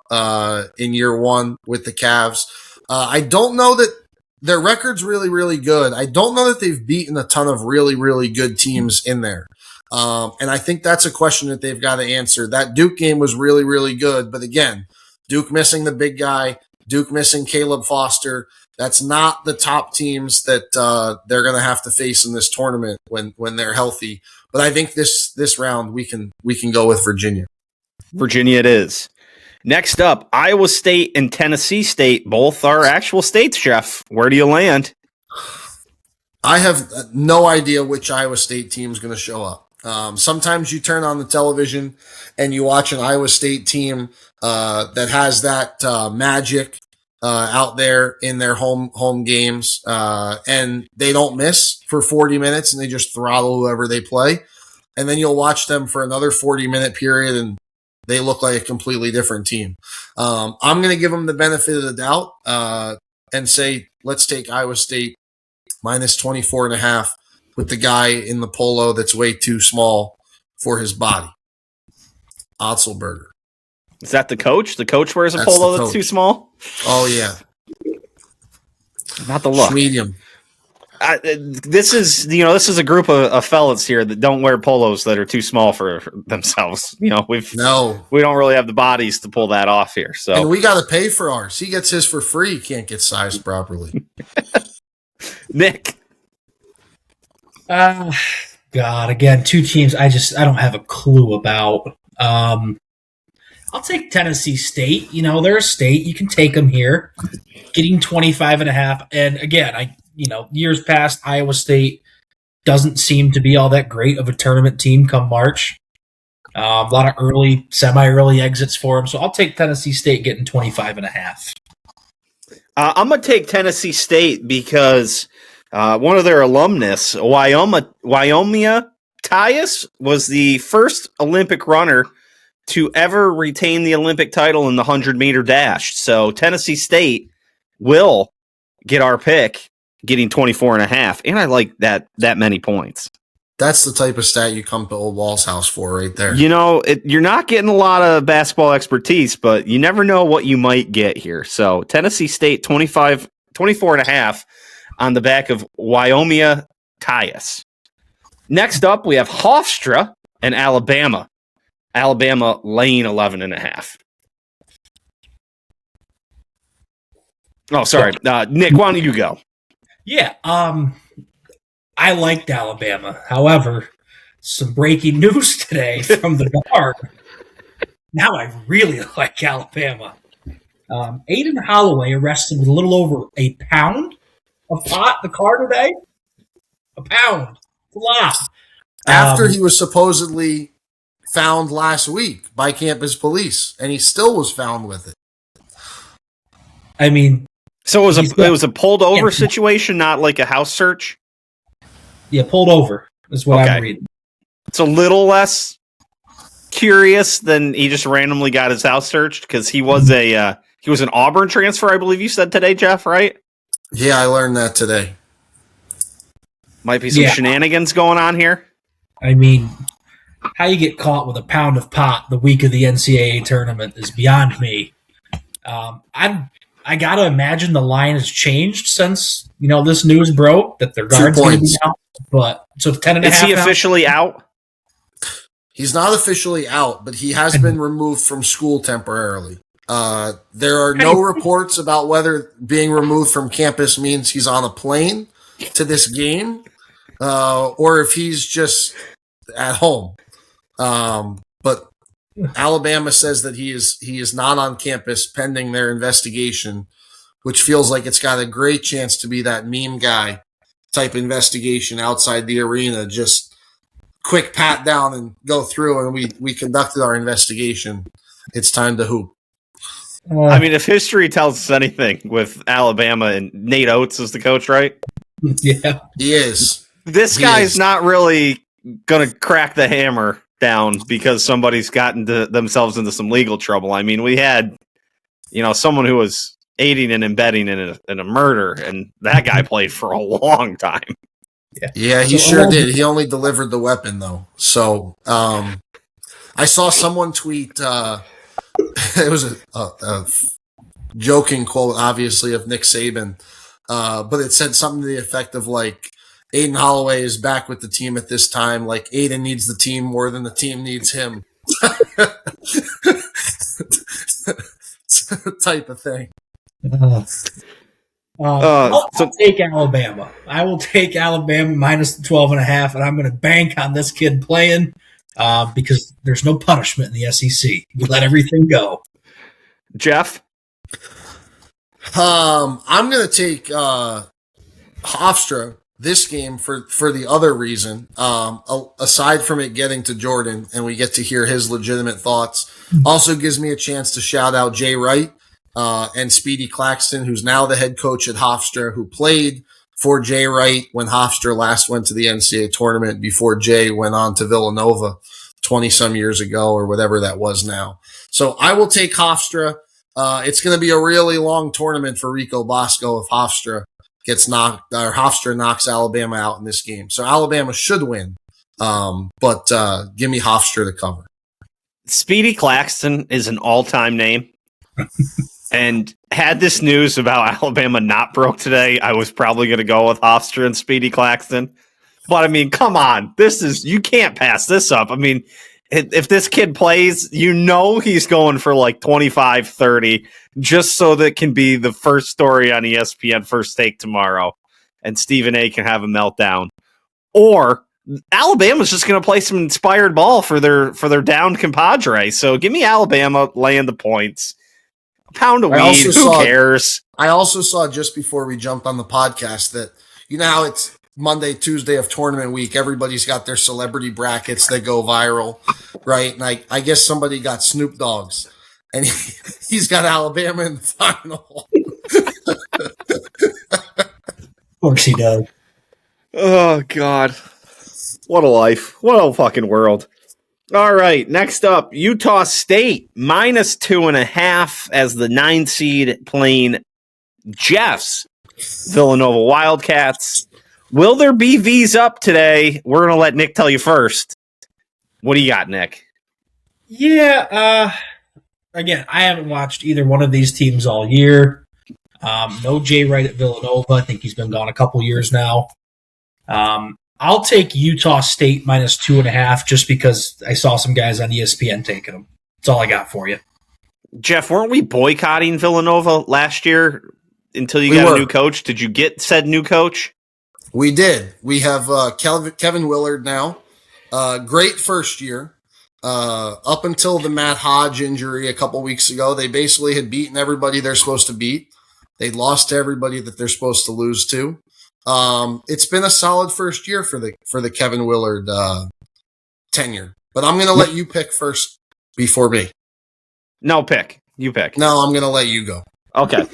in year one with the Cavs. I don't know that their record's really, really good. I don't know that they've beaten a ton of really, really good teams in there. And I think that's a question that they've got to answer. That Duke game was really, really good. But again, Duke missing the big guy, Duke missing Caleb Foster. That's not the top teams that they're going to have to face in this tournament when they're healthy. But I think this round we can go with Virginia. Virginia it is. Next up, Iowa State and Tennessee State. Both are actual states, Jeff. Where do you land? I have no idea which Iowa State team is going to show up. Sometimes you turn on the television and you watch an Iowa State team that has that magic out there in their home games, and they don't miss for 40 minutes and they just throttle whoever they play. And then you'll watch them for another 40-minute period and they look like a completely different team. I'm going to give them the benefit of the doubt and say, let's take Iowa State minus 24.5 with the guy in the polo that's way too small for his body. Otzelberger. Is that the coach? The coach wears a polo that's too small? Oh, yeah. Not the look. Medium. This is a group of fellas here that don't wear polos that are too small for themselves. We don't really have the bodies to pull that off here. So, and we got to pay for ours. He gets his for free. He can't get sized properly. Nick. God, again, two teams I don't have a clue about. I'll take Tennessee State. They're a state. You can take them here. Getting 25.5. And again, years past, Iowa State doesn't seem to be all that great of a tournament team come March. A lot of semi-early exits for them. So I'll take Tennessee State getting 25.5. I'm going to take Tennessee State because one of their alumnus, Wyomia Tyus, was the first Olympic runner to ever retain the Olympic title in the 100-meter dash. So Tennessee State will get our pick, getting 24.5, and I like that many points. That's the type of stat you come to Ole Walls' house for right there. You're not getting a lot of basketball expertise, but you never know what you might get here. So Tennessee State 24.5 on the back of Wyomia Tyus. Next up, we have Hofstra and Alabama. Alabama laying 11.5. Oh, sorry. Nick, why don't you go? Yeah, I liked Alabama. However, some breaking news today from the Guard. Now I really like Alabama. Aiden Holloway arrested with a little over a pound of pot in the car today. A pound. It's a lot. After he was supposedly found last week by campus police, and he still was found with it. I mean... So it was a pulled over situation, not like a house search? Yeah, pulled over is what I'm reading. It's a little less curious than he just randomly got his house searched because he was an Auburn transfer, I believe you said today, Jeff, right? Yeah, I learned that today. Might be some shenanigans going on here. I mean, how you get caught with a pound of pot the week of the NCAA tournament is beyond me. I got to imagine the line has changed since, this news broke that their guard's going to be out. But so 10.5. Is he officially out? He's not officially out, but he has been removed from school temporarily. There are no reports about whether being removed from campus means he's on a plane to this game, or if he's just at home. But Alabama says that he is not on campus pending their investigation, which feels like it's got a great chance to be that meme guy type investigation outside the arena. Just quick pat down and go through, and we conducted our investigation. It's time to hoop. I mean, if history tells us anything with Alabama, and Nate Oates is the coach, right? Yeah. He is. This guy's not really going to crack the hammer down because somebody's gotten themselves into some legal trouble. I mean, we had, someone who was aiding and abetting in a murder, and that guy played for a long time. Yeah, he sure did. He only delivered the weapon, though. So I saw someone tweet, it was a joking quote, obviously, of Nick Saban, but it said something to the effect of, like, Aiden Holloway is back with the team at this time. Like, Aiden needs the team more than the team needs him. Type of thing. I'll take Alabama. I will take Alabama minus the 12.5, and I'm going to bank on this kid playing because there's no punishment in the SEC. We let everything go. Jeff? I'm going to take Hofstra this game for the other reason, aside from it getting to Jordan and we get to hear his legitimate thoughts, also gives me a chance to shout out Jay Wright and Speedy Claxton, who's now the head coach at Hofstra, who played for Jay Wright when Hofstra last went to the NCAA tournament before Jay went on to Villanova 20-some years ago or whatever that was now. So I will take Hofstra. It's going to be a really long tournament for Rico Bosco if Hofstra knocks Alabama out in this game. So Alabama should win, but give me Hofstra to cover. Speedy Claxton is an all-time name. And had this news about Alabama not broke today, I was probably going to go with Hofstra and Speedy Claxton. But, I mean, come on. You can't pass this up. I mean, if this kid plays, he's going for like 25, 30, just so that can be the first story on ESPN First Take tomorrow, and Stephen A. can have a meltdown. Or Alabama's just going to play some inspired ball for their downed compadre. So give me Alabama laying the points. A pound of weed, who cares? I also saw just before we jumped on the podcast that, how it's Monday, Tuesday of tournament week, everybody's got their celebrity brackets that go viral, right? And I guess somebody got Snoop Dogg's, and he's got Alabama in the final. Of course he does. Oh, God. What a life. What a fucking world. All right, next up, Utah State, minus 2.5 as the 9 seed playing Jeff's Villanova Wildcats. Will there be V's up today? We're going to let Nick tell you first. What do you got, Nick? Yeah, again, I haven't watched either one of these teams all year. No Jay Wright at Villanova. I think he's been gone a couple years now. I'll take Utah State minus 2.5 just because I saw some guys on ESPN taking them. That's all I got for you. Jeff, weren't we boycotting Villanova last year until you got a new coach? Did you get said new coach? We did. We have Kevin Willard now. Great first year. Up until the Matt Hodge injury a couple weeks ago, they basically had beaten everybody they're supposed to beat. They lost to everybody that they're supposed to lose to. It's been a solid first year for the Kevin Willard tenure. But I'm going to let you pick first before me. No, pick. You pick. No, I'm going to let you go. Okay.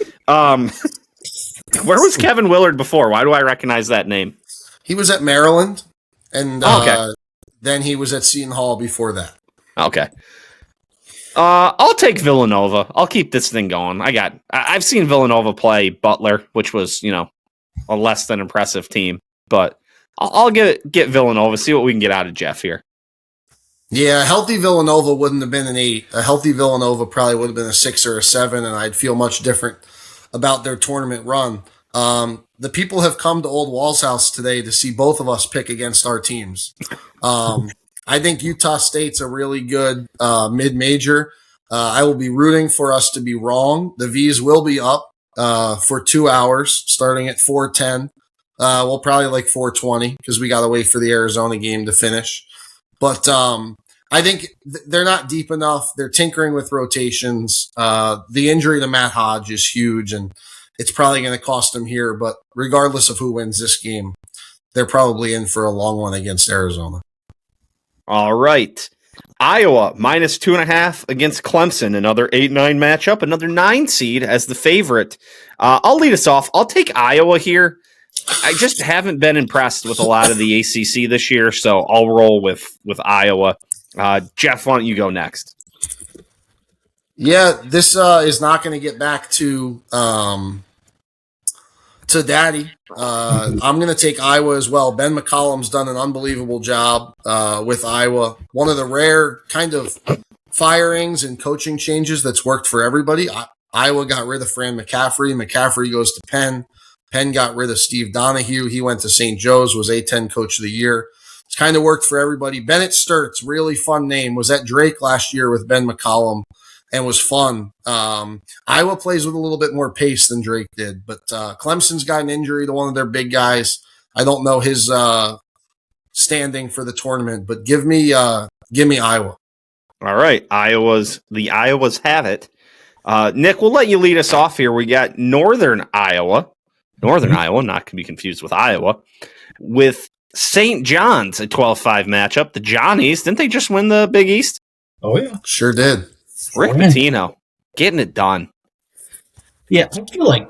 Where was Kevin Willard before? Why do I recognize that name? He was at Maryland, and okay. Then he was at Seton Hall before that. Okay. I'll take Villanova. I'll keep this thing going. I've seen Villanova play Butler, which was, a less than impressive team, but I'll get Villanova, see what we can get out of Jeff here. Yeah, a healthy Villanova wouldn't have been an 8. A healthy Villanova probably would have been a 6 or a 7, and I'd feel much different about their tournament run. The people have come to Old Walls house today to see both of us pick against our teams. I think Utah State's a really good mid-major. I will be rooting for us to be wrong. The V's will be up for 2 hours, starting at 4:10. Well, probably like 4:20 because we got to wait for the Arizona game to finish. But I think they're not deep enough. They're tinkering with rotations. The injury to Matt Hodge is huge, and it's probably going to cost them here. But regardless of who wins this game, they're probably in for a long one against Arizona. All right. Iowa minus 2.5 against Clemson. Another 8-9 matchup. Another 9 seed as the favorite. I'll lead us off. I'll take Iowa here. I just haven't been impressed with a lot of the ACC this year, so I'll roll with Iowa. Jeff, why don't you go next? Yeah, this is not going to get back to Daddy. I'm going to take Iowa as well. Ben McCollum's done an unbelievable job with Iowa. One of the rare kind of firings and coaching changes that's worked for everybody. Iowa got rid of Fran McCaffrey. McCaffrey goes to Penn. Penn got rid of Steve Donahue. He went to St. Joe's, was A-10 Coach of the Year. It's kind of worked for everybody. Bennett Sturts, really fun name, was at Drake last year with Ben McCollum and was fun. Iowa plays with a little bit more pace than Drake did, but Clemson's got an injury to one of their big guys. I don't know his standing for the tournament, but give me Iowa. All right, the Iowas have it. Nick, we'll let you lead us off here. We got Northern Iowa, not to be confused with Iowa, with St. John's, a 12-5 matchup. The Johnnies, didn't they just win the Big East? Oh, yeah. Sure did. Rick Pitino, getting it done. Yeah, I feel like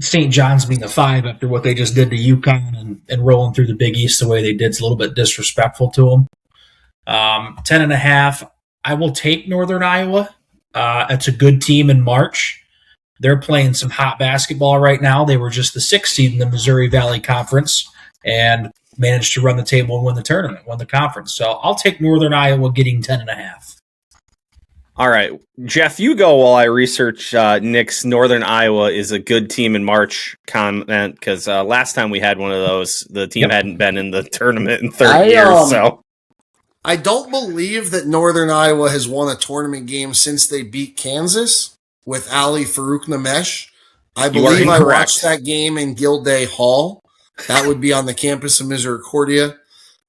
St. John's being a 5 after what they just did to UConn and rolling through the Big East the way they did is a little bit disrespectful to them. 10.5. I will take Northern Iowa. It's a good team in March. They're playing some hot basketball right now. They were just the 6th seed in the Missouri Valley Conference and managed to run the table and win the tournament, won the conference. So I'll take Northern Iowa getting 10.5. All right, Jeff, you go while I research Nick's Northern Iowa is a good team in March comment, because last time we had one of those, the team hadn't been in the tournament in 30 years. So I don't believe that Northern Iowa has won a tournament game since they beat Kansas with Ali Farouk Namesh. I believe I watched that game in Gilday Hall. That would be on the campus of Misericordia.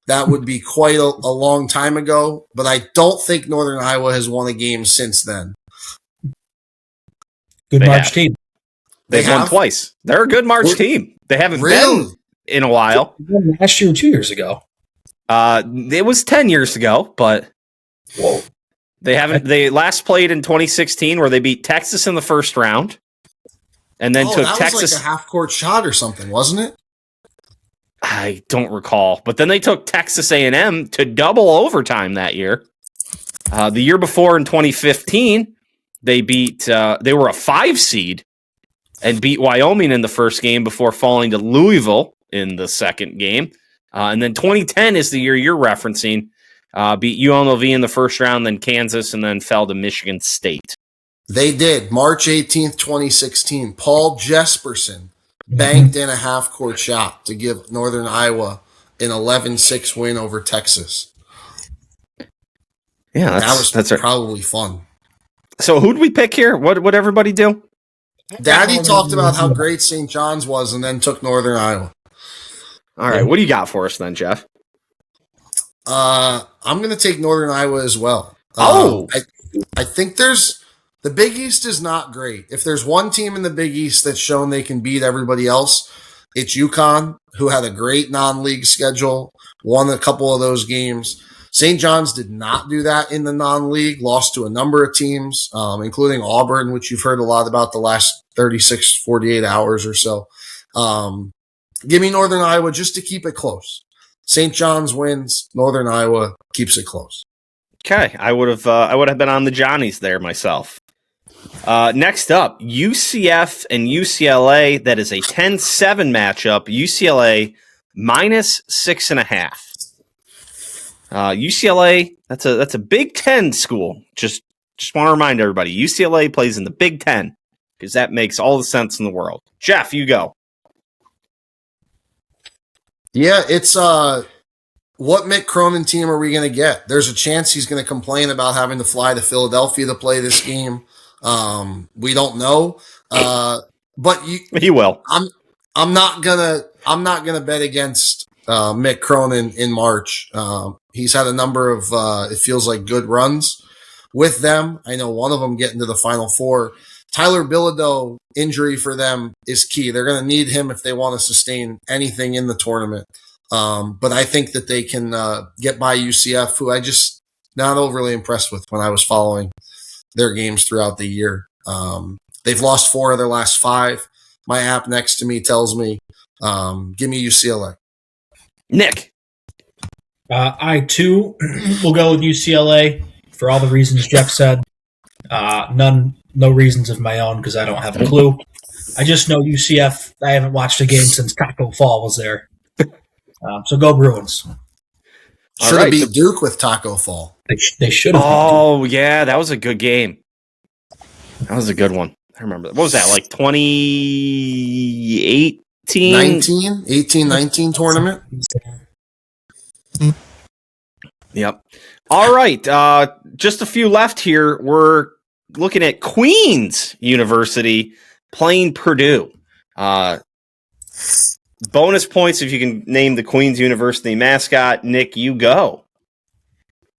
That would be quite a long time ago, but I don't think Northern Iowa has won a game since then. Good March team. They've won twice. They're a good March team. They haven't been in a while. Last year, 2 years ago. It was 10 years ago, but they haven't. They last played in 2016, where they beat Texas in the first round, and then took Texas. Was like a half-court shot or something, wasn't it? I don't recall, but then they took Texas A&M to double overtime that year. The year before, in 2015, they beat. They were a 5 seed and beat Wyoming in the first game before falling to Louisville in the second game. And then 2010 is the year you're referencing. Beat UNLV in the first round, then Kansas, and then fell to Michigan State. They did. March 18th, 2016. Paul Jesperson banked in a half-court shot to give Northern Iowa an 11-6 win over Texas. Yeah, that's probably fun. So who'd we pick here? What everybody do? Daddy talked about how great St. John's was and then took Northern Iowa. All right, what do you got for us then, Jeff? I'm going to take Northern Iowa as well. I think the Big East is not great. If there's one team in the Big East that's shown they can beat everybody else, it's UConn, who had a great non-league schedule, won a couple of those games. St. John's did not do that in the non-league, lost to a number of teams, including Auburn, which you've heard a lot about the last 36, 48 hours or so. Give me Northern Iowa just to keep it close. St. John's wins. Northern Iowa keeps it close. Okay, I would have been on the Johnnies there myself. Next up, UCF and UCLA. That is a 10-7 matchup. UCLA minus 6.5. UCLA. That's a Big Ten school. Just want to remind everybody, UCLA plays in the Big Ten because that makes all the sense in the world. Jeff, you go. Yeah, it's what Mick Cronin team are we going to get? There's a chance he's going to complain about having to fly to Philadelphia to play this game. We don't know. But He will. I'm not gonna bet against Mick Cronin in March. He's had a number of it feels like good runs with them. I know one of them getting to the Final Four. Tyler Bilodeau injury for them is key. They're going to need him if they want to sustain anything in the tournament. But I think that they can get by UCF, who I just not overly impressed with when I was following their games throughout the year. They've lost 4 of their last 5. My app next to me tells me, give me UCLA. Nick. I, too, will go with UCLA for all the reasons Jeff said. No reasons of my own because I don't have a clue. I just know UCF. I haven't watched a game since Taco Fall was there. So go Bruins. Should have beat Duke with Taco Fall. They should have. Oh, yeah, that was a good game. That was a good one. I remember. What was that, like 2018? 19 tournament? Yep. All right. Just a few left here. We're looking at Queens University playing Purdue. Bonus points if you can name the Queens University mascot. Nick, you go.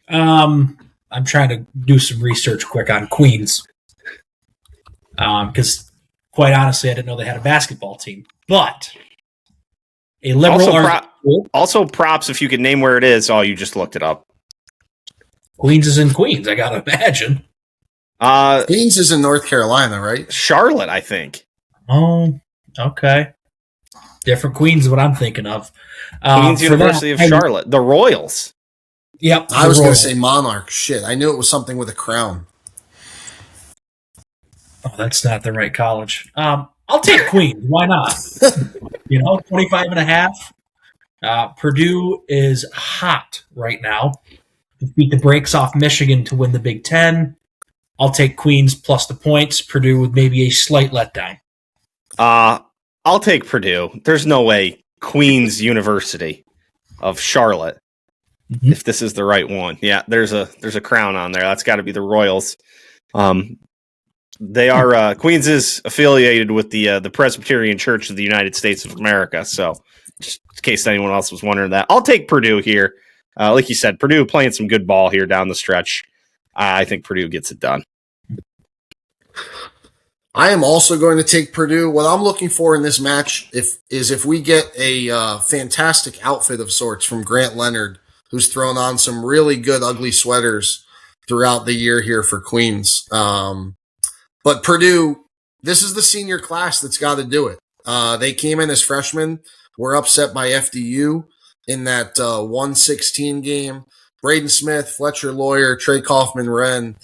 I'm trying to do some research quick on Queens. Because quite honestly, I didn't know they had a basketball team. But a liberal arts school. Also props if you could name where it is. Oh, you just looked it up. Queens is in Queens, I gotta imagine. Queens is in North Carolina, right? Charlotte, I think. Oh, okay. Different Queens is what I'm thinking of. Queens University of Charlotte. The Royals. Yep. I was going to say Monarch. Shit, I knew it was something with a crown. Oh, that's not the right college. I'll take Queens. Why not? 25.5. Purdue is hot right now. They beat the brakes off Michigan to win the Big Ten. I'll take Queens plus the points. Purdue with maybe a slight letdown. I'll take Purdue. There's no way Queens University of Charlotte, if this is the right one. Yeah, there's a crown on there. That's got to be the Royals. They are Queens is affiliated with the Presbyterian Church of the United States of America. So, just in case anyone else was wondering that, I'll take Purdue here. Like you said, Purdue playing some good ball here down the stretch. I think Purdue gets it done. I am also going to take Purdue. What I'm looking for in this match if we get a fantastic outfit of sorts from Grant Leonard, who's thrown on some really good ugly sweaters throughout the year here for Queens. But Purdue, this is the senior class that's got to do it. They came in as freshmen, were upset by FDU in that 116 game. Braden Smith, Fletcher Lawyer, Trey Kaufman-Wren,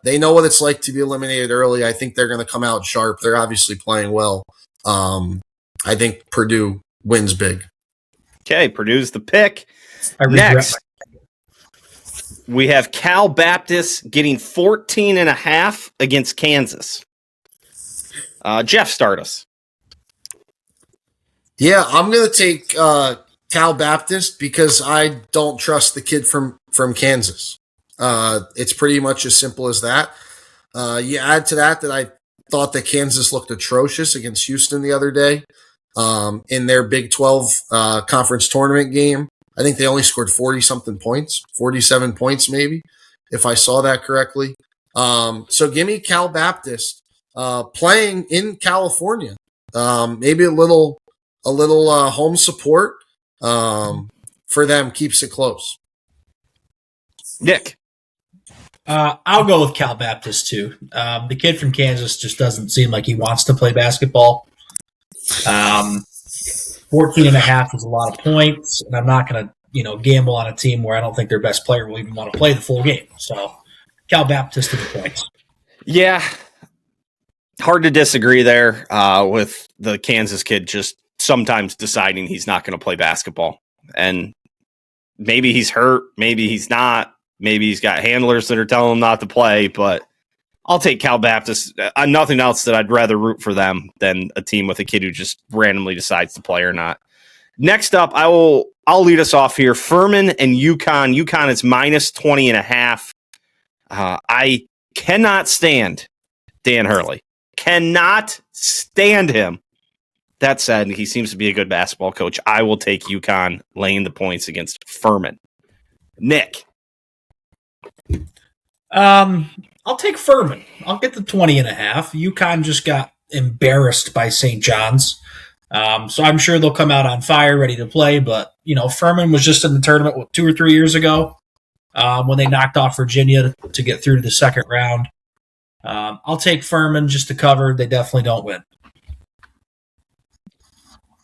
they know what it's like to be eliminated early. I think they're going to come out sharp. They're obviously playing well. I think Purdue wins big. Okay, Purdue's the pick. Next, we have Cal Baptist getting 14.5 against Kansas. Jeff, start us. Yeah, I'm going to take Cal Baptist because I don't trust the kid from Kansas. It's pretty much as simple as that. You add to that I thought that Kansas looked atrocious against Houston the other day in their Big 12 conference tournament game. I think they only scored 40-something points, 47 points maybe, if I saw that correctly. So give me Cal Baptist playing in California. Maybe a little home support for them keeps it close. Nick. I'll go with Cal Baptist too. The kid from Kansas just doesn't seem like he wants to play basketball. 14.5 is a lot of points, and I'm not going to, gamble on a team where I don't think their best player will even want to play the full game. So, Cal Baptist to the points. Yeah, hard to disagree there with the Kansas kid just sometimes deciding he's not going to play basketball, and maybe he's hurt, maybe he's not. Maybe he's got handlers that are telling him not to play, but I'll take Cal Baptist. Nothing else that I'd rather root for them than a team with a kid who just randomly decides to play or not. Next up, I'll lead us off here. Furman and UConn. UConn is minus 20.5. I cannot stand Dan Hurley. Cannot stand him. That said, he seems to be a good basketball coach. I will take UConn laying the points against Furman. Nick. I'll take Furman. I'll get the 20.5. UConn just got embarrassed by St. John's. So I'm sure they'll come out on fire, ready to play. But, Furman was just in the tournament 2 or 3 years ago when they knocked off Virginia to get through to the second round. I'll take Furman just to cover. They definitely don't win.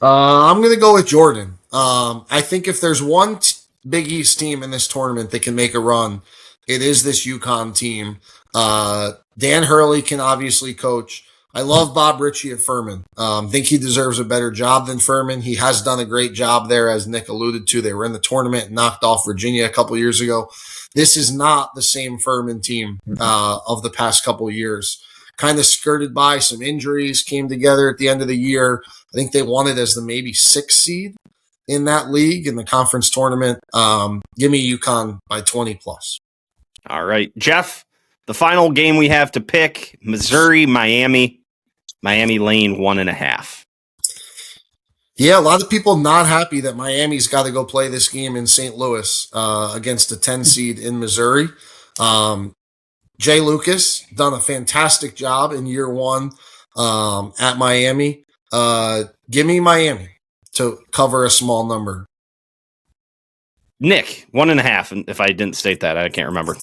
I'm going to go with Jordan. I think if there's one Big East team in this tournament that can make a run, it is this UConn team. Dan Hurley can obviously coach. I love Bob Ritchie at Furman. Think he deserves a better job than Furman. He has done a great job there, as Nick alluded to. They were in the tournament and knocked off Virginia a couple years ago. This is not the same Furman team of the past couple years. Kind of skirted by some injuries, came together at the end of the year. I think they won it as the maybe 6th seed in that league in the conference tournament. Give me UConn by 20 plus. All right, Jeff, the final game we have to pick, Missouri, Miami. Miami laying 1.5. Yeah, a lot of people not happy that Miami's got to go play this game in St. Louis against a 10 seed in Missouri. Jay Lucas done a fantastic job in year one at Miami. Give me Miami to cover a small number. Nick, 1.5. If I didn't state that, I can't remember.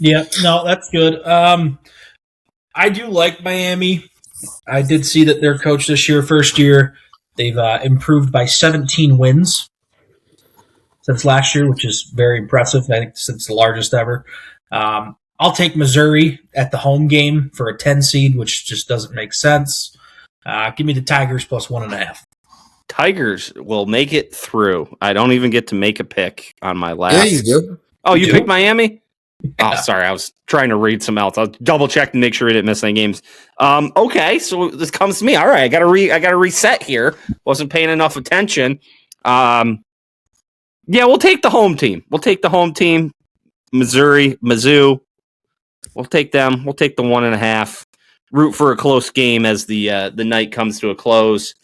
Yeah, no, that's good. I do like Miami. I did see that their coach this year, first year, they've improved by 17 wins since last year, which is very impressive. I think since the largest ever. I'll take Missouri at the home game for a 10 seed, which just doesn't make sense. Give me the Tigers plus 1.5. Tigers will make it through. I don't even get to make a pick on my last. Yeah, you do. Oh, you do? picked Miami? Yeah. Oh, sorry. I was trying to read some else. I'll double check to make sure we didn't miss any games. Okay, so this comes to me. All right, I gotta reset here. Wasn't paying enough attention. Yeah, we'll take the home team. Missouri, Mizzou. We'll take them. We'll take the 1.5. Root for a close game as the night comes to a close.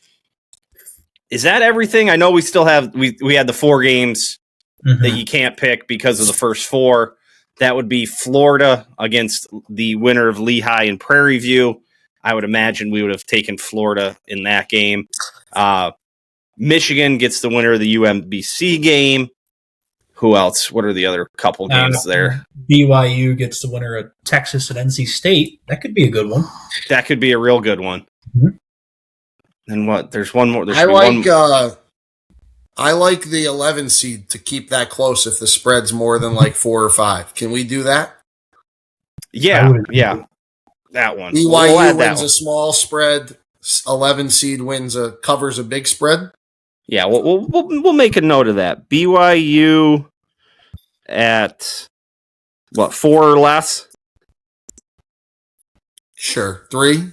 Is that everything? I know we still have we had the 4 games that you can't pick because of the first 4. That would be Florida against the winner of Lehigh and Prairie View. I would imagine we would have taken Florida in that game. Michigan gets the winner of the UMBC game. Who else? What are the other couple games there? BYU gets the winner of Texas and NC State. That could be a good one. That could be a real good one. Mm-hmm. And what? There's one more. I like the 11 seed to keep that close if the spread's more than like 4 or 5. Can we do that? Yeah. That one. BYU wins a small spread. 11 seed covers a big spread. Yeah, we'll make a note of that. BYU at what, 4 or less? Sure, 3.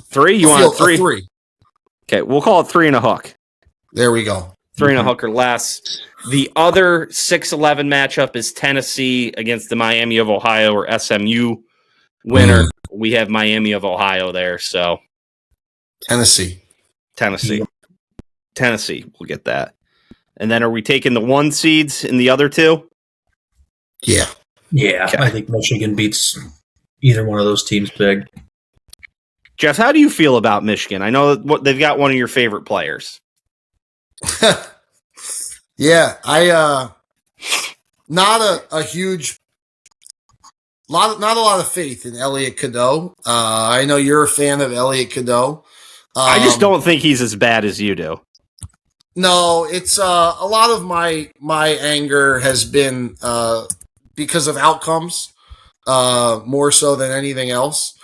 3? You want 3? 3. Okay, we'll call it 3 and a hook. There we go. 3 and a hook or less. The other 6-11 matchup is Tennessee against the Miami of Ohio or SMU winner. We have Miami of Ohio there, so Tennessee. We'll get that. And then are we taking the 1 seeds in the other 2? Yeah. Yeah, Okay. I think Michigan beats either one of those teams big. Jeff, how do you feel about Michigan? I know they've got one of your favorite players. Yeah, not a huge not a lot of faith in Elliot Cadeau. I know you're a fan of Elliot Cadeau. I just don't think he's as bad as you do. No, it's a lot of my anger has been because of outcomes, more so than anything else.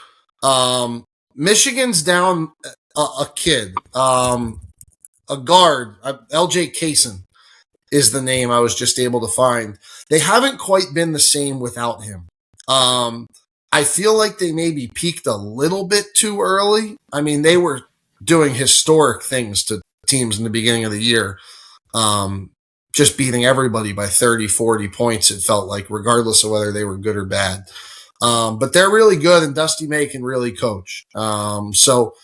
Michigan's down a kid, a guard, LJ Kaysen is the name I was just able to find. They haven't quite been the same without him. I feel like they maybe peaked a little bit too early. I mean, they were doing historic things to teams in the beginning of the year. Just beating everybody by 30, 40 points, it felt like, regardless of whether they were good or bad. But they're really good, and Dusty May can really coach. So,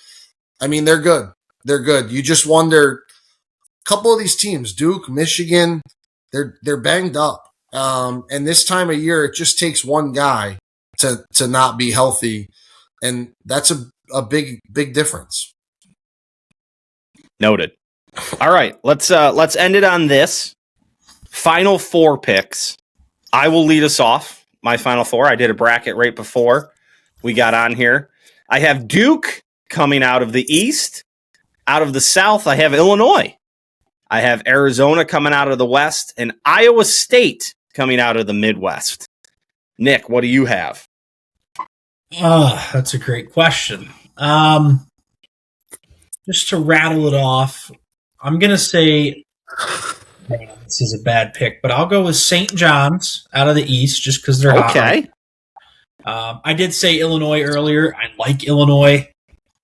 I mean, they're good. They're good. You just wonder, a couple of these teams, Duke, Michigan, they're banged up. And this time of year, it just takes one guy to not be healthy, and that's a big difference. Noted. All right, let's end it on this. Final four picks. I will lead us off. My final four. I did a bracket right before we got on here. I have Duke coming out of the East. Out of the South, I have Illinois. I have Arizona coming out of the West, and Iowa State coming out of the Midwest. Nick, what do you have? That's a great question. Just to rattle it off, I'm going to say, man, this is a bad pick, but I'll go with St. John's out of the East just because they're okay. Hot. I did say Illinois earlier. I like Illinois.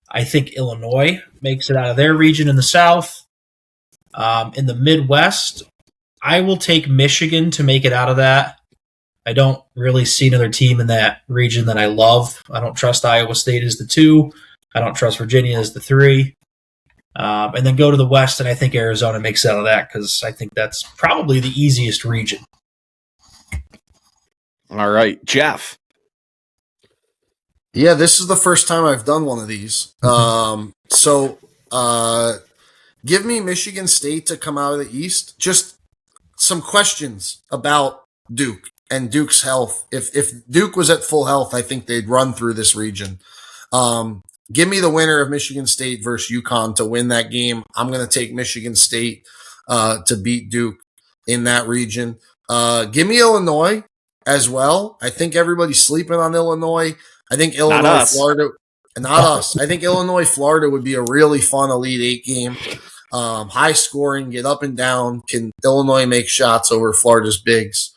I think Illinois makes it out of their region in the South. In the Midwest, I will take Michigan to make it out of that. I don't really see another team in that region that I love. I don't trust Iowa State as the 2. I don't trust Virginia as the 3. And then go to the West, and I think Arizona makes it out of that because I think that's probably the easiest region. All right, Jeff. Yeah, this is the first time I've done one of these. So give me Michigan State to come out of the East. Just some questions about Duke and Duke's health. If Duke was at full health, I think they'd run through this region. Give me the winner of Michigan State versus UConn to win that game. I'm going to take Michigan State to beat Duke in that region. Give me Illinois as well. I think everybody's sleeping on Illinois. I think Illinois, Florida, not us. I think Illinois, Florida would be a really fun Elite Eight game. High scoring, get up and down. Can Illinois make shots over Florida's bigs?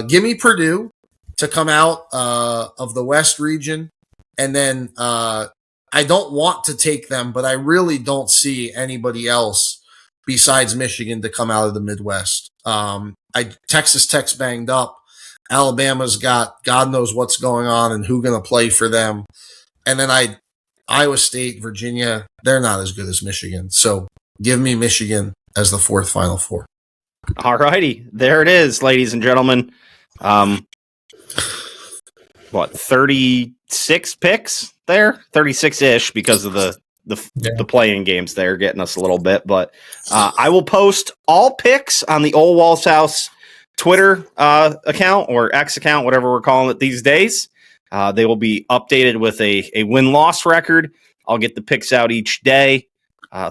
Give me Purdue to come out of the West region. And then I don't want to take them, but I really don't see anybody else besides Michigan to come out of the Midwest. Texas Tech's banged up. Alabama's got God knows what's going on and who's going to play for them. And then Iowa State, Virginia, they're not as good as Michigan. So give me Michigan as the fourth Final Four. All righty. There it is, ladies and gentlemen. 36 picks there? 36-ish because of the playing games there getting us a little bit. But I will post all picks on the Ole Walls House Twitter account or X account, whatever we're calling it these days. They will be updated with a win-loss record. I'll get the picks out each day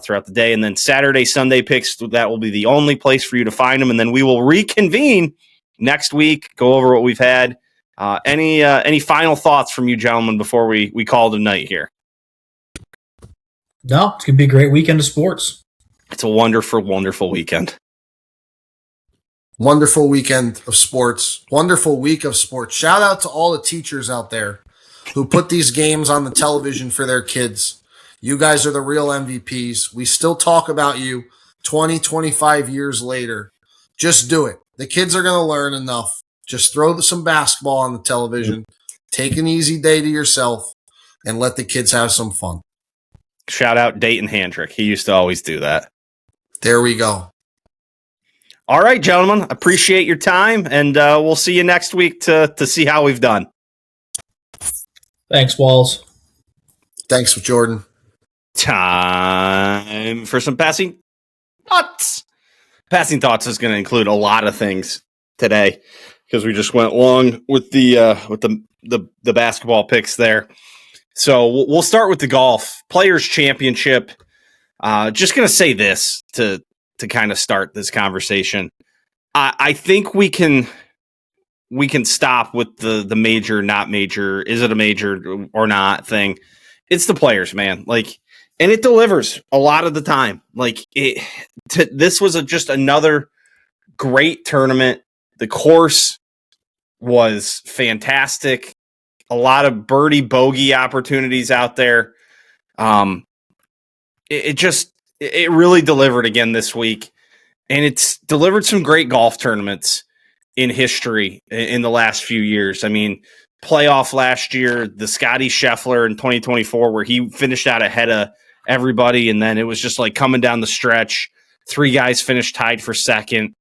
throughout the day. And then Saturday, Sunday picks, that will be the only place for you to find them. And then we will reconvene next week, go over what we've had. Any final thoughts from you gentlemen before we call it a night here? No, it's going to be a great weekend of sports. It's a wonderful, wonderful weekend. Wonderful weekend of sports. Wonderful week of sports. Shout out to all the teachers out there who put these games on the television for their kids. You guys are the real MVPs. We still talk about you 20, 25 years later. Just do it. The kids are going to learn enough. Just throw some basketball on the television. Take an easy day to yourself and let the kids have some fun. Shout out Dayton Handrick. He used to always do that. There we go. All right, gentlemen. Appreciate your time, and we'll see you next week to see how we've done. Thanks, Walls. Thanks, Jordan. Time for some passing thoughts. Passing thoughts is going to include a lot of things today because we just went long with the basketball picks there. So we'll start with the golf Players Championship. Just going to say this to kind of start this conversation. I think we can stop with the major, not major, is it a major or not thing. It's the players, man. And it delivers a lot of the time. This was just another great tournament. The course was fantastic. A lot of birdie bogey opportunities out there. it really delivered again this week, and it's delivered some great golf tournaments in history in the last few years. I mean, playoff last year, the Scotty Scheffler in 2024, where he finished out ahead of everybody, and then it was just like coming down the stretch. 3 guys finished tied for second.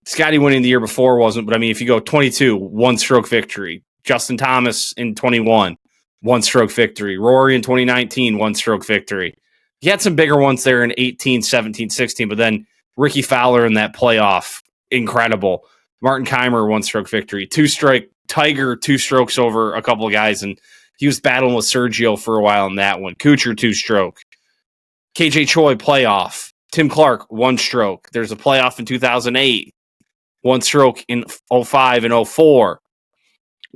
Scotty winning the year before wasn't, but I mean, if you go 22, 1-stroke victory. Justin Thomas in 21, 1-stroke victory. Rory in 2019, 1-stroke victory. He had some bigger ones there in 18, 17, 16, but then Ricky Fowler in that playoff, incredible. Martin Keimer, 1-stroke victory. 2-stroke, Tiger, 2 strokes over a couple of guys, and he was battling with Sergio for a while in that one. Kuchar, 2-stroke. KJ Choi, playoff. Tim Clark, 1-stroke. There's a playoff in 2008. 1-stroke in 05 and 04.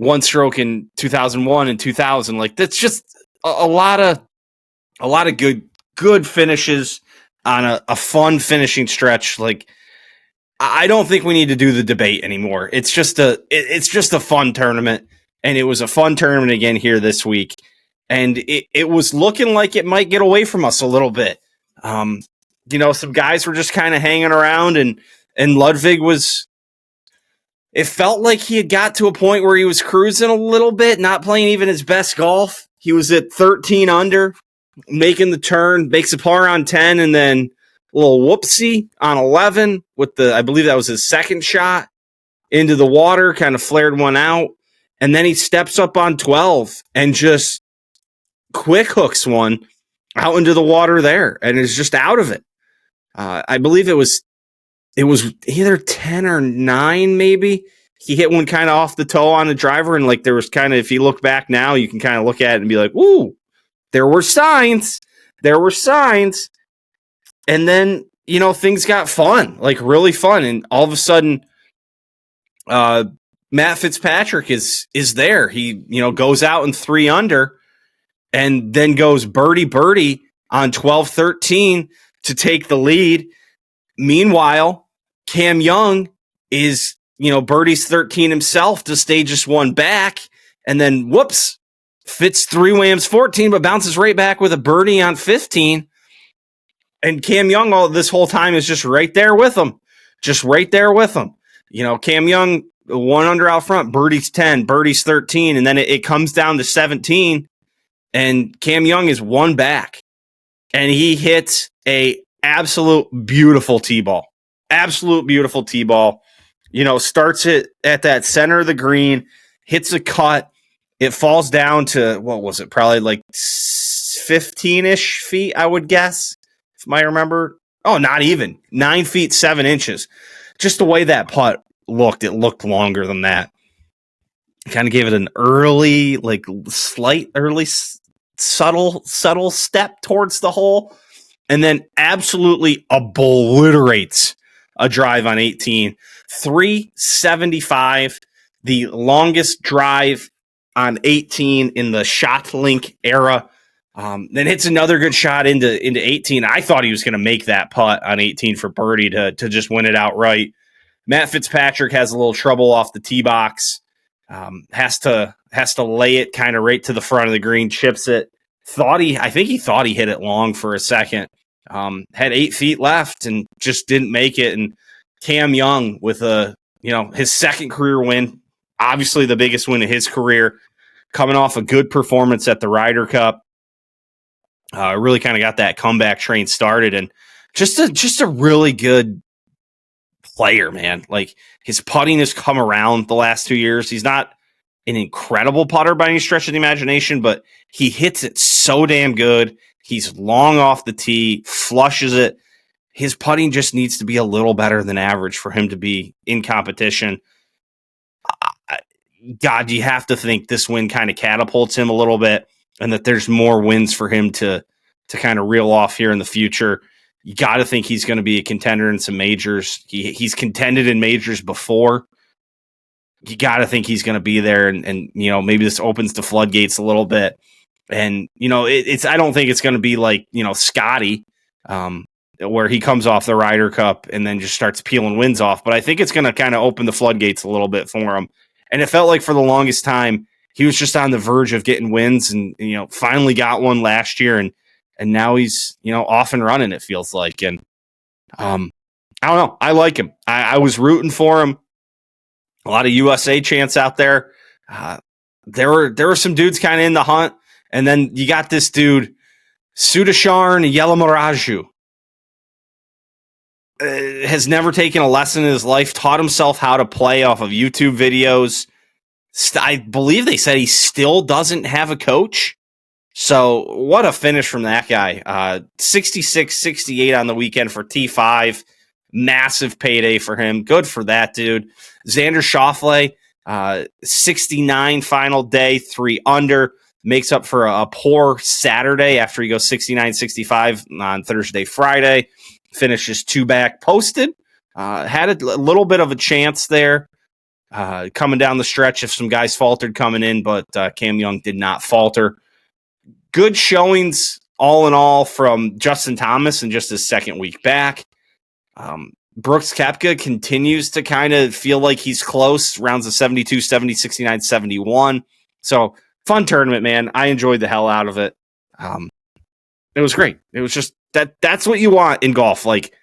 1-stroke in 2001 and 2000. Like, that's just a lot of good finishes on a fun finishing stretch. Like, I don't think we need to do the debate anymore. It's just a fun tournament, and it was a fun tournament again here this week. And it was looking like it might get away from us a little bit. Some guys were just kind of hanging around, and Ludwig was. It felt like he had got to a point where he was cruising a little bit, not playing even his best golf. He was at 13 under, making the turn, makes a par on 10, and then a little whoopsie on 11 with I believe that was his second shot into the water, kind of flared one out. And then he steps up on 12 and just quick hooks one out into the water there and is just out of it. I believe it was either 10 or 9, maybe. He hit one kind of off the toe on the driver, and like there was kind of, if you look back now, you can kind of look at it and be like, ooh, there were signs. There were signs. And then, things got fun, like really fun. And all of a sudden, Matt Fitzpatrick is there. He, goes out in 3 under and then goes birdie on 12-13 to take the lead. Meanwhile, Cam Young is, birdies 13 himself to stay just one back. And then, whoops, Fitz 3-whams 14, but bounces right back with a birdie on 15. And Cam Young all this whole time is just right there with him. Just right there with him. Cam Young, 1 under out front, birdies 10, birdies 13, and then it comes down to 17, and Cam Young is 1 back. And he hits a absolute beautiful tee-ball. Absolute beautiful tee-ball. Starts it at that center of the green, hits a cut. It falls down to, what was it, probably like 15-ish feet, I would guess. If I remember, not even 9 feet 7 inches. Just the way that putt looked, it looked longer than that. Kind of gave it an early, like slight, early, subtle step towards the hole, and then absolutely obliterates a drive on 18. 375, the longest drive on 18 in the shot link era. Then hits another good shot into 18. I thought he was going to make that putt on 18 for birdie to just win it outright. Matt Fitzpatrick has a little trouble off the tee box. Has to lay it kind of right to the front of the green, chips it. I think he thought he hit it long for a second. Had 8 feet left and just didn't make it. And Cam Young with his second career win, obviously the biggest win of his career, coming off a good performance at the Ryder Cup. Really kind of got that comeback train started, and just a really good player, man. Like, his putting has come around the last 2 years. He's not an incredible putter by any stretch of the imagination, but he hits it so damn good. He's long off the tee, flushes it. His putting just needs to be a little better than average for him to be in competition. God, you have to think this win kind of catapults him a little bit, and that there's more wins for him to kind of reel off here in the future. You got to think he's going to be a contender in some majors. He's contended in majors before. You got to think he's going to be there, and maybe this opens the floodgates a little bit. And I don't think it's going to be like Scotty, where he comes off the Ryder Cup and then just starts peeling wins off. But I think it's going to kind of open the floodgates a little bit for him. And it felt like for the longest time he was just on the verge of getting wins, and finally got one last year. And and now he's, off and running, it feels like. And I don't know. I like him. I was rooting for him. A lot of USA chants out there. There were some dudes kind of in the hunt, and then you got this dude, Sudasharn Yelamaraju. Has never taken a lesson in his life, taught himself how to play off of YouTube videos. I believe they said he still doesn't have a coach. So what a finish from that guy. 66-68 on the weekend for T5. Massive payday for him. Good for that dude. Xander Schauffele, 69 final day, 3 under. Makes up for a poor Saturday after he goes 69-65 on Thursday, Friday. Finishes 2 back posted. Had a little bit of a chance there coming down the stretch if some guys faltered coming in, but Cam Young did not falter. Good showings all in all from Justin Thomas in just his second week back. Brooks Koepka continues to kind of feel like he's close, rounds of 72, 70, 69, 71. So fun tournament, man. I enjoyed the hell out of it. It was great. It was just that's what you want in golf. Like,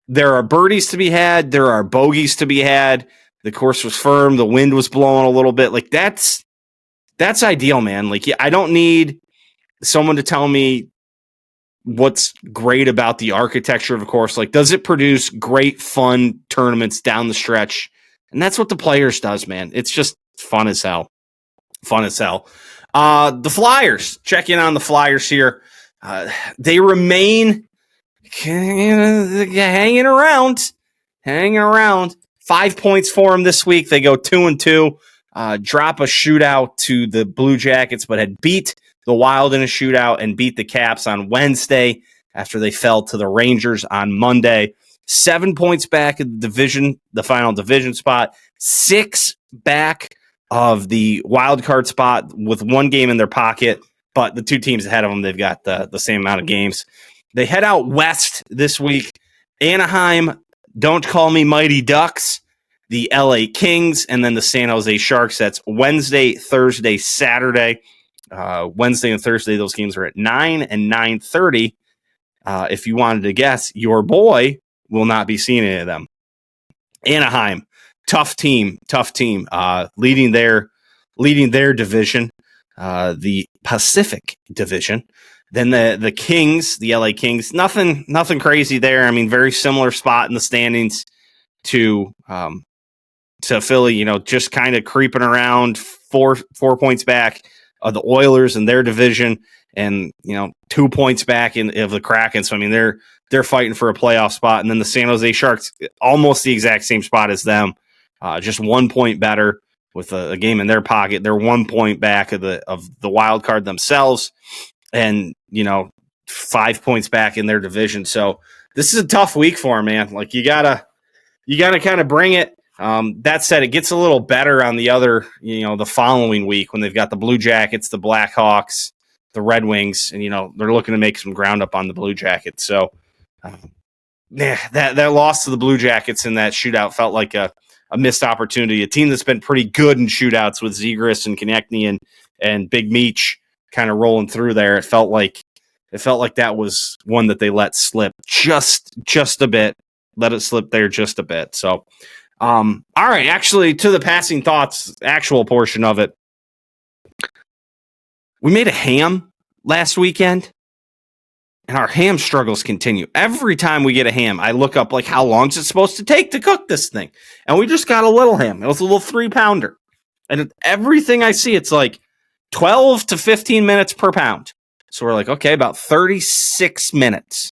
there are birdies to be had. There are bogeys to be had. The course was firm. The wind was blowing a little bit. Like, that's ideal, man. Like, I don't need someone to tell me what's great about the architecture of a course. Like, does it produce great, fun tournaments down the stretch? And that's what the Players does, man. It's just fun as hell. Fun as hell. The Flyers. Check in on the Flyers here. They remain hanging around. 5 points for them this week. They go 2-2. Drop a shootout to the Blue Jackets, but had beat the Wild in a shootout and beat the Caps on Wednesday after they fell to the Rangers on Monday. 7 points back in the division, the final division spot. 6 back of the wild card spot with 1 game in their pocket, but the 2 teams ahead of them, they've got the same amount of games. They head out west this week. Anaheim, don't call me Mighty Ducks, the LA Kings, and then the San Jose Sharks. That's Wednesday, Thursday, Saturday. Wednesday and Thursday, those games are at 9 and 9:30. If you wanted to guess, your boy will not be seeing any of them. Anaheim, tough team, leading their division, the Pacific Division. Then the Kings, the LA Kings, nothing crazy there. I mean, very similar spot in the standings to Philly. Just kind of creeping around, 4 points back of the Oilers in their division, and 2 points back of the Kraken. So I mean, they're fighting for a playoff spot. And then the San Jose Sharks, almost the exact same spot as them, just 1 point better with a game in their pocket. They're 1 point back of the wild card themselves, and 5 points back in their division. So this is a tough week for them, man. Like, you gotta kind of bring it. That said, it gets a little better on the other, the following week when they've got the Blue Jackets, the Blackhawks, the Red Wings, and they're looking to make some ground up on the Blue Jackets. So, that loss to the Blue Jackets in that shootout felt like a missed opportunity. A team that's been pretty good in shootouts with Zegras and Konechny and Big Meech kind of rolling through there. It felt like that was one that they let slip just a bit. Let it slip there just a bit. So, all right, actually, to the passing thoughts, actual portion of it. We made a ham last weekend, and our ham struggles continue. Every time we get a ham, I look up, like, how long is it supposed to take to cook this thing? And we just got a little ham. It was a little 3-pounder. And everything I see, it's like 12 to 15 minutes per pound. So we're like, okay, about 36 minutes.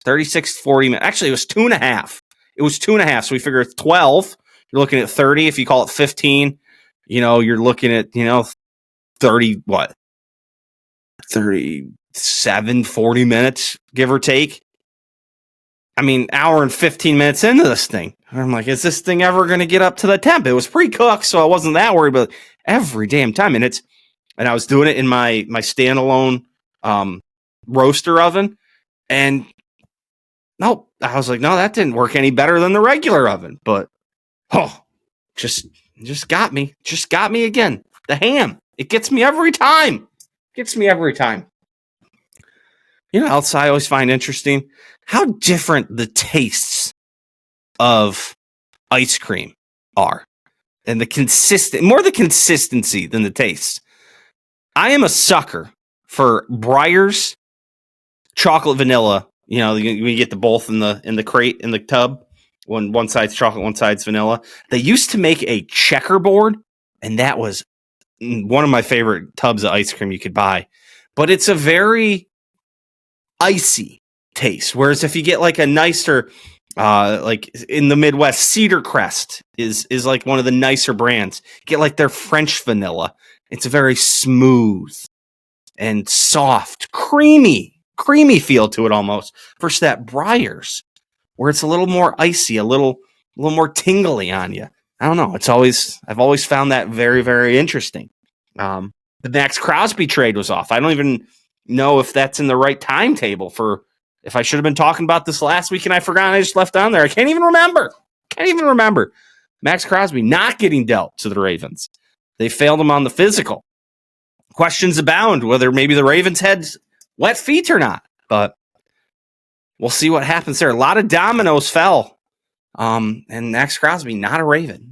36, 40 minutes. Actually, it was 2.5. It was 2.5. So we figure it's 12. You're looking at 30. If you call it 15, you're looking at, 30, 37, 40 minutes, give or take. I mean, hour and 15 minutes into this thing. And I'm like, is this thing ever going to get up to the temp? It was pre-cooked, so I wasn't that worried, but every damn time. And I was doing it in my standalone roaster oven. And nope, I was like, no, that didn't work any better than the regular oven. But, just got me. Just got me again. The ham. It gets me every time. You know, else I always find interesting how different the tastes of ice cream are, and the consistency than the taste. I am a sucker for Breyers chocolate vanilla. You know, we get the both in the crate in the tub. When one side's chocolate, one side's vanilla. They used to make a checkerboard, and that was one of my favorite tubs of ice cream you could buy. But it's a very icy taste. Whereas if you get like a nicer, like in the Midwest, Cedar Crest is like one of the nicer brands. Get like their French vanilla. It's a very smooth and soft, creamy feel to it almost. Versus that Breyers, where it's a little more icy, a little more tingly on you. I don't know. I've always found that very, very interesting. The Max Crosby trade was off. I don't even know if that's in the right timetable for if I should have been talking about this last week and I forgot. I just left on there. I can't even remember. Max Crosby not getting dealt to the Ravens. They failed him on the physical. Questions abound whether maybe the Ravens had wet feet or not, but we'll see what happens there. A lot of dominoes fell. And Max Crosby, not a Raven.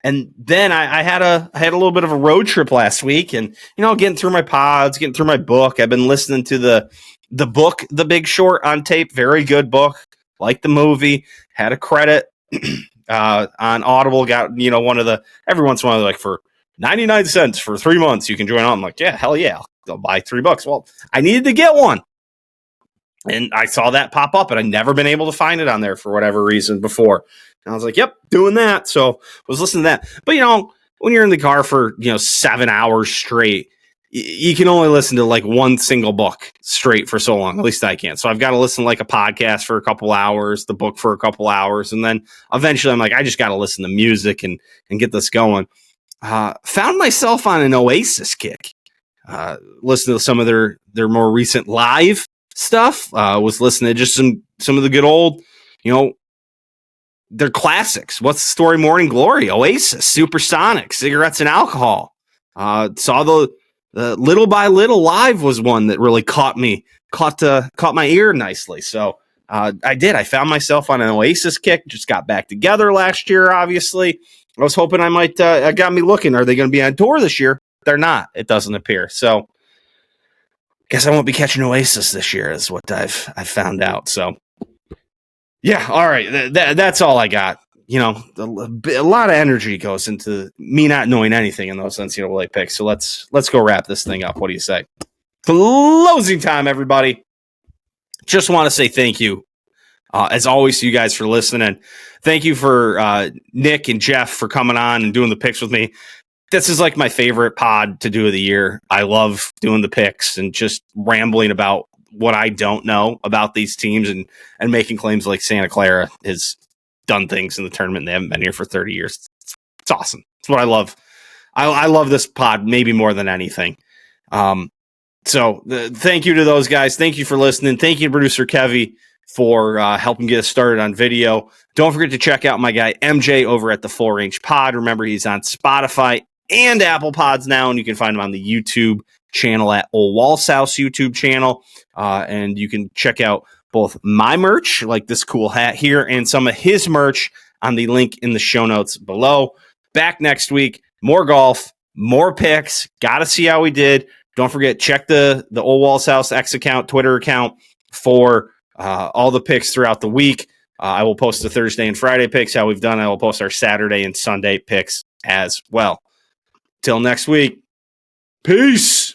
And then I had a little bit of a road trip last week, and getting through my pods, getting through my book. I've been listening to the book, The Big Short, on tape. Very good book. Like the movie. Had a credit on Audible. Got one of the every once in a while like for 99 cents for 3 months you can join on. I'm like, yeah, hell yeah, I'll buy $3. Well, I needed to get one. And I saw that pop up, and I'd never been able to find it on there for whatever reason before. And I was like, yep, doing that. So I was listening to that. But, when you're in the car for, 7 hours straight, you can only listen to like one single book straight for so long. At least I can. So I've got to listen to like a podcast for a couple hours, the book for a couple hours. And then eventually I'm like, I just got to listen to music and get this going. Found myself on an Oasis kick. Listening to some of their more recent live stuff. Was listening to just some of the good old, their classics. What's the Story? Morning Glory, Oasis, Supersonic, Cigarettes and Alcohol. Saw the Little by Little live was one that really caught my ear nicely. So I did. I found myself on an Oasis kick. Just got back together last year. Obviously, I was hoping I might. It got me looking. Are they going to be on tour this year? They're not. It doesn't appear. So guess I won't be catching Oasis this year, is what I've found out. So, yeah, all right, that's all I got. A lot of energy goes into me not knowing anything in those NCAA picks. So let's go wrap this thing up. What do you say? Closing time, everybody. Just want to say thank you, as always, to you guys for listening. Thank you for Nick and Jeff for coming on and doing the picks with me. This is like my favorite pod to do of the year. I love doing the picks and just rambling about what I don't know about these teams and making claims like Santa Clara has done things in the tournament and they haven't been here for 30 years. It's awesome. It's what I love. I love this pod maybe more than anything. So thank you to those guys. Thank you for listening. Thank you to producer Kevy for helping get us started on video. Don't forget to check out my guy MJ over at the Full Range Pod. Remember, he's on Spotify and Apple Pods now, and you can find him on the YouTube channel at Ole Walls YouTube channel. And you can check out both my merch, like this cool hat here, and some of his merch on the link in the show notes below. Back next week, more golf, more picks. Got to see how we did. Don't forget, check the Ole Walls House X account, Twitter account for all the picks throughout the week. I will post the Thursday and Friday picks, how we've done. I will post our Saturday and Sunday picks as well. Till next week. Peace.